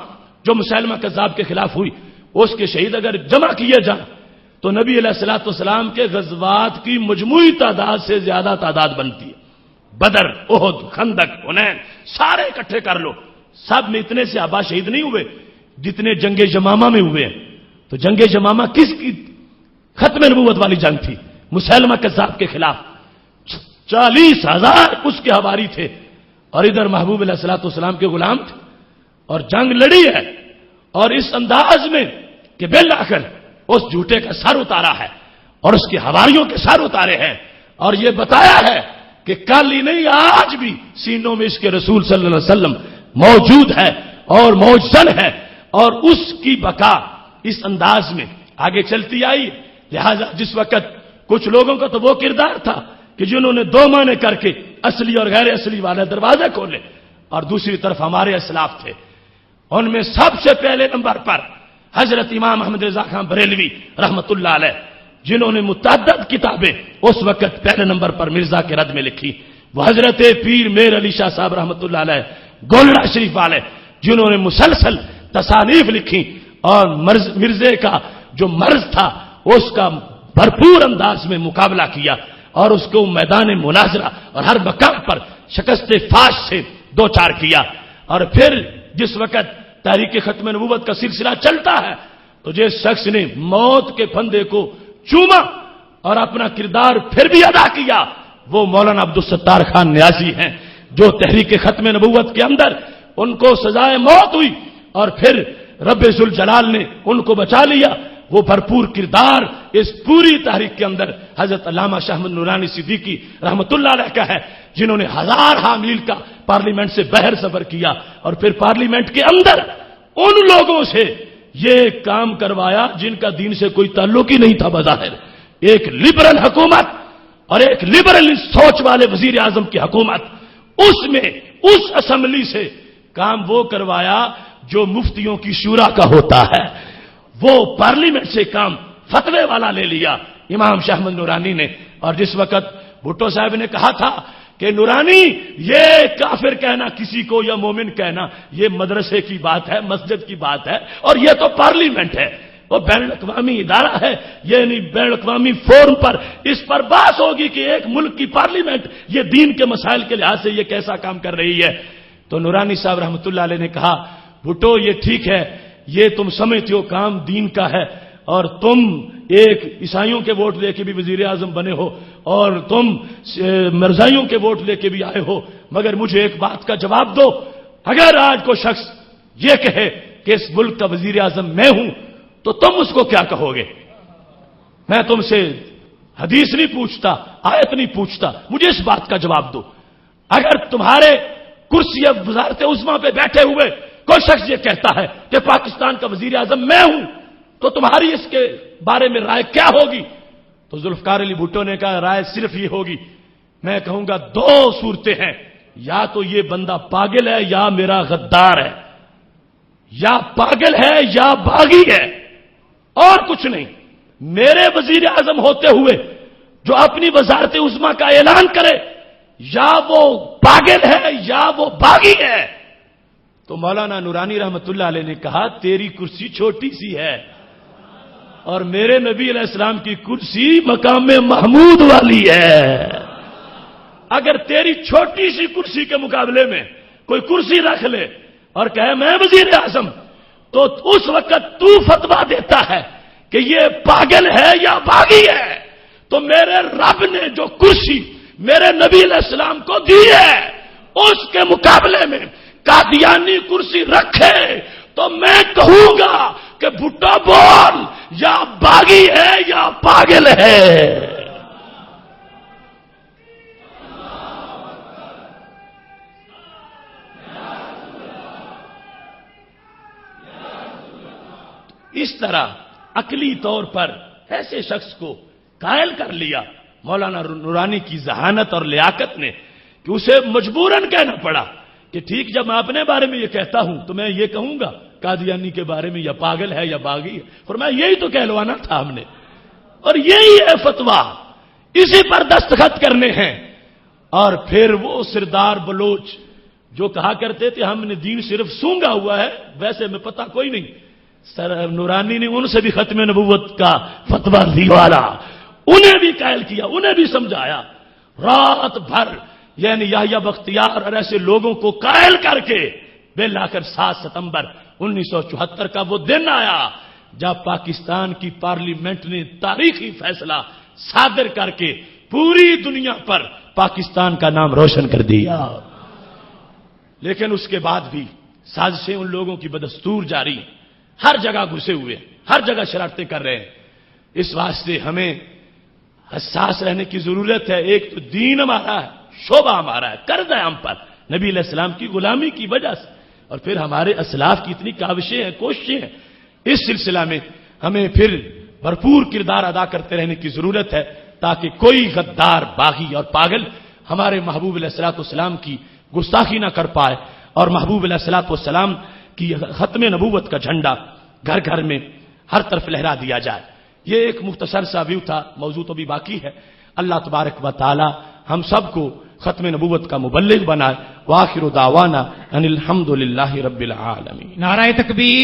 جو مسیلمہ کذاب کے خلاف ہوئی اس کے شہید اگر جمع کیے جائیں تو نبی علیہ الصلوۃ والسلام کے غزوات کی مجموعی تعداد سے زیادہ تعداد بنتی ہے۔ بدر، احد، خندق، حنین سارے اکٹھے کر لو، سب میں اتنے سے آبا شہید نہیں ہوئے جتنے جنگ یمامہ میں ہوئے ہیں۔ تو جنگ یمامہ کس کی ختم نبوت والی جنگ تھی؟ مسیلمہ کذاب کے خلاف۔ 40,000 اس کے حواری تھے، اور ادھر محبوب علیہ الصلوۃ والسلام کے غلام تھے، اور جنگ لڑی ہے، اور اس انداز میں کہ بالآخر اس جھوٹے کا سر اتارا ہے اور اس کے حواریوں کے سر اتارے ہیں، اور یہ بتایا ہے کہ کل ہی نہیں آج بھی سینوں میں اس کے رسول صلی اللہ علیہ وسلم موجود ہے اور موجزن ہے، اور اس کی بقا اس انداز میں آگے چلتی آئی۔ لہذا جس وقت کچھ لوگوں کا تو وہ کردار تھا کہ جنہوں نے 2 معنی کر کے اصلی اور غیر اصلی والے دروازے کھولے، اور دوسری طرف ہمارے اسلاف تھے، ان میں سب سے پہلے نمبر پر حضرت امام احمد رضا خان بریلوی رحمت اللہ علیہ، جنہوں نے متعدد کتابیں اس وقت پہلے نمبر پر مرزا کے رد میں لکھی، وہ حضرت پیر میر علی شاہ صاحب رحمت اللہ علیہ گولڑا شریف والے، جنہوں نے مسلسل تصانیف لکھی اور مرزے کا جو مرض تھا اس کا بھرپور انداز میں مقابلہ کیا، اور اس کو میدان مناظرہ اور ہر مقام پر شکست فاش سے 2-4 کیا۔ اور پھر جس وقت تحریک ختم نبوت کا سلسلہ چلتا ہے تو جس شخص نے موت کے پھندے کو چوما اور اپنا کردار پھر بھی ادا کیا، وہ مولانا عبدالستار خان نیازی ہیں، جو تحریک ختم نبوت کے اندر ان کو سزائے موت ہوئی اور پھر رب ذوالجلال نے ان کو بچا لیا۔ وہ بھرپور کردار اس پوری تحریک کے اندر حضرت علامہ شاہ احمد نورانی صدیقی رحمت اللہ علیہ کا ہے، جنہوں نے 1000 میل کا پارلیمنٹ سے بحر سفر کیا، اور پھر پارلیمنٹ کے اندر ان لوگوں سے یہ کام کروایا جن کا دین سے کوئی تعلق ہی نہیں تھا بظاہر، ایک لبرل حکومت اور ایک لبرل سوچ والے وزیر اعظم کی حکومت، اس میں اس اسمبلی سے کام وہ کروایا جو مفتیوں کی شورا کا ہوتا ہے، وہ پارلیمنٹ سے کام فتوے والا لے لیا امام شاہ احمد نورانی نے۔ اور جس وقت بھٹو صاحب نے کہا تھا کہ نورانی یہ کافر کہنا کسی کو یا مومن کہنا یہ مدرسے کی بات ہے، مسجد کی بات ہے، اور یہ تو پارلیمنٹ ہے، وہ بین الاقوامی ادارہ ہے، یعنی بین الاقوامی فورم پر اس پر بحث ہوگی کہ ایک ملک کی پارلیمنٹ یہ دین کے مسائل کے لحاظ سے یہ کیسا کام کر رہی ہے۔ تو نورانی صاحب رحمۃ اللہ علیہ نے کہا بھٹو یہ ٹھیک ہے، یہ تم سمجھتے ہو کام دین کا ہے، اور تم ایک عیسائیوں کے ووٹ لے کے بھی وزیر اعظم بنے ہو اور تم مرزائیوں کے ووٹ لے کے بھی آئے ہو، مگر مجھے ایک بات کا جواب دو، اگر آج کوئی شخص یہ کہے کہ اس ملک کا وزیر اعظم میں ہوں تو تم اس کو کیا کہو گے؟ میں تم سے حدیث نہیں پوچھتا، آیت نہیں پوچھتا، مجھے اس بات کا جواب دو۔ اگر تمہارے کرسی وزارت عظمیٰ پہ بیٹھے ہوئے کوئی شخص یہ کہتا ہے کہ پاکستان کا وزیر اعظم میں ہوں تو تمہاری اس کے بارے میں رائے کیا ہوگی؟ تو ذوالفقار علی بھٹو نے کہا رائے صرف یہ ہوگی، میں کہوں گا 2 صورتیں ہیں، یا تو یہ بندہ پاگل ہے یا میرا غدار ہے، یا پاگل ہے یا باغی ہے، اور کچھ نہیں۔ میرے وزیر اعظم ہوتے ہوئے جو اپنی وزارت عظمیٰ کا اعلان کرے یا وہ پاگل ہے یا وہ باغی ہے۔ تو مولانا نورانی رحمت اللہ علیہ نے کہا تیری کرسی چھوٹی سی ہے اور میرے نبی علیہ السلام کی کرسی مقام محمود والی ہے، اگر تیری چھوٹی سی کرسی کے مقابلے میں کوئی کرسی رکھ لے اور کہے میں وزیر اعظم، تو اس وقت تو فتویٰ دیتا ہے کہ یہ پاگل ہے یا باغی ہے، تو میرے رب نے جو کرسی میرے نبی علیہ السلام کو دی ہے اس کے مقابلے میں قادیانی کرسی رکھے تو میں کہوں گا کہ بھٹو بول یا باغی ہے یا پاگل ہے۔ اس طرح عقلی طور پر ایسے شخص کو قائل کر لیا مولانا نورانی کی ذہانت اور لیاقت نے کہ اسے مجبوراً کہنا پڑا کہ ٹھیک جب میں اپنے بارے میں یہ کہتا ہوں تو میں یہ کہوں گا قادیانی کے بارے میں یا پاگل ہے یا باغی ہے، فرمایا یہی تو کہلوانا تھا ہم نے، اور یہی ہے فتویٰ، اسی پر دستخط کرنے ہیں۔ اور پھر وہ سردار بلوچ جو کہا کرتے تھے ہم نے دین صرف سونگا ہوا ہے، ویسے میں پتہ کوئی نہیں، سر نورانی نے ان سے بھی ختم نبوت کا فتویٰ دلوالا، انہیں بھی قائل کیا، انہیں بھی سمجھایا، رات بھر یعنی یحییٰ بختیار اور ایسے لوگوں کو قائل کر کے بالآخر 7 ستمبر 1974 کا وہ دن آیا جب پاکستان کی پارلیمنٹ نے تاریخی فیصلہ صادر کر کے پوری دنیا پر پاکستان کا نام روشن کر دیا. لیکن اس کے بعد بھی سازشیں ان لوگوں کی بدستور جاری ہیں. ہر جگہ گھسے ہوئے، ہر جگہ شرارتیں کر رہے ہیں. اس واسطے ہمیں حساس رہنے کی ضرورت ہے. ایک تو دین ہمارا ہے، شعبہ ہمارا ہے، قرض ہے ہم پر نبی علیہ السلام کی غلامی کی وجہ سے، اور پھر ہمارے اسلاف کی اتنی کاوشیں ہیں، کوششیں ہیں. اس سلسلہ میں ہمیں پھر بھرپور کردار ادا کرتے رہنے کی ضرورت ہے تاکہ کوئی غدار، باغی اور پاگل ہمارے محبوب علیہ الصلوۃ والسلام کی گستاخی نہ کر پائے، اور محبوب علیہ الصلوۃ والسلام کی ختم نبوت کا جھنڈا گھر گھر میں ہر طرف لہرا دیا جائے. یہ ایک مختصر سا ویو تھا، موضوع تو بھی باقی ہے. اللہ تبارک و تعالی ہم سب کو ختم نبوت کا مبلغ بنائے. وآخر دعوانا ان الحمد للہ رب العالمین. نعرہ تکبیر.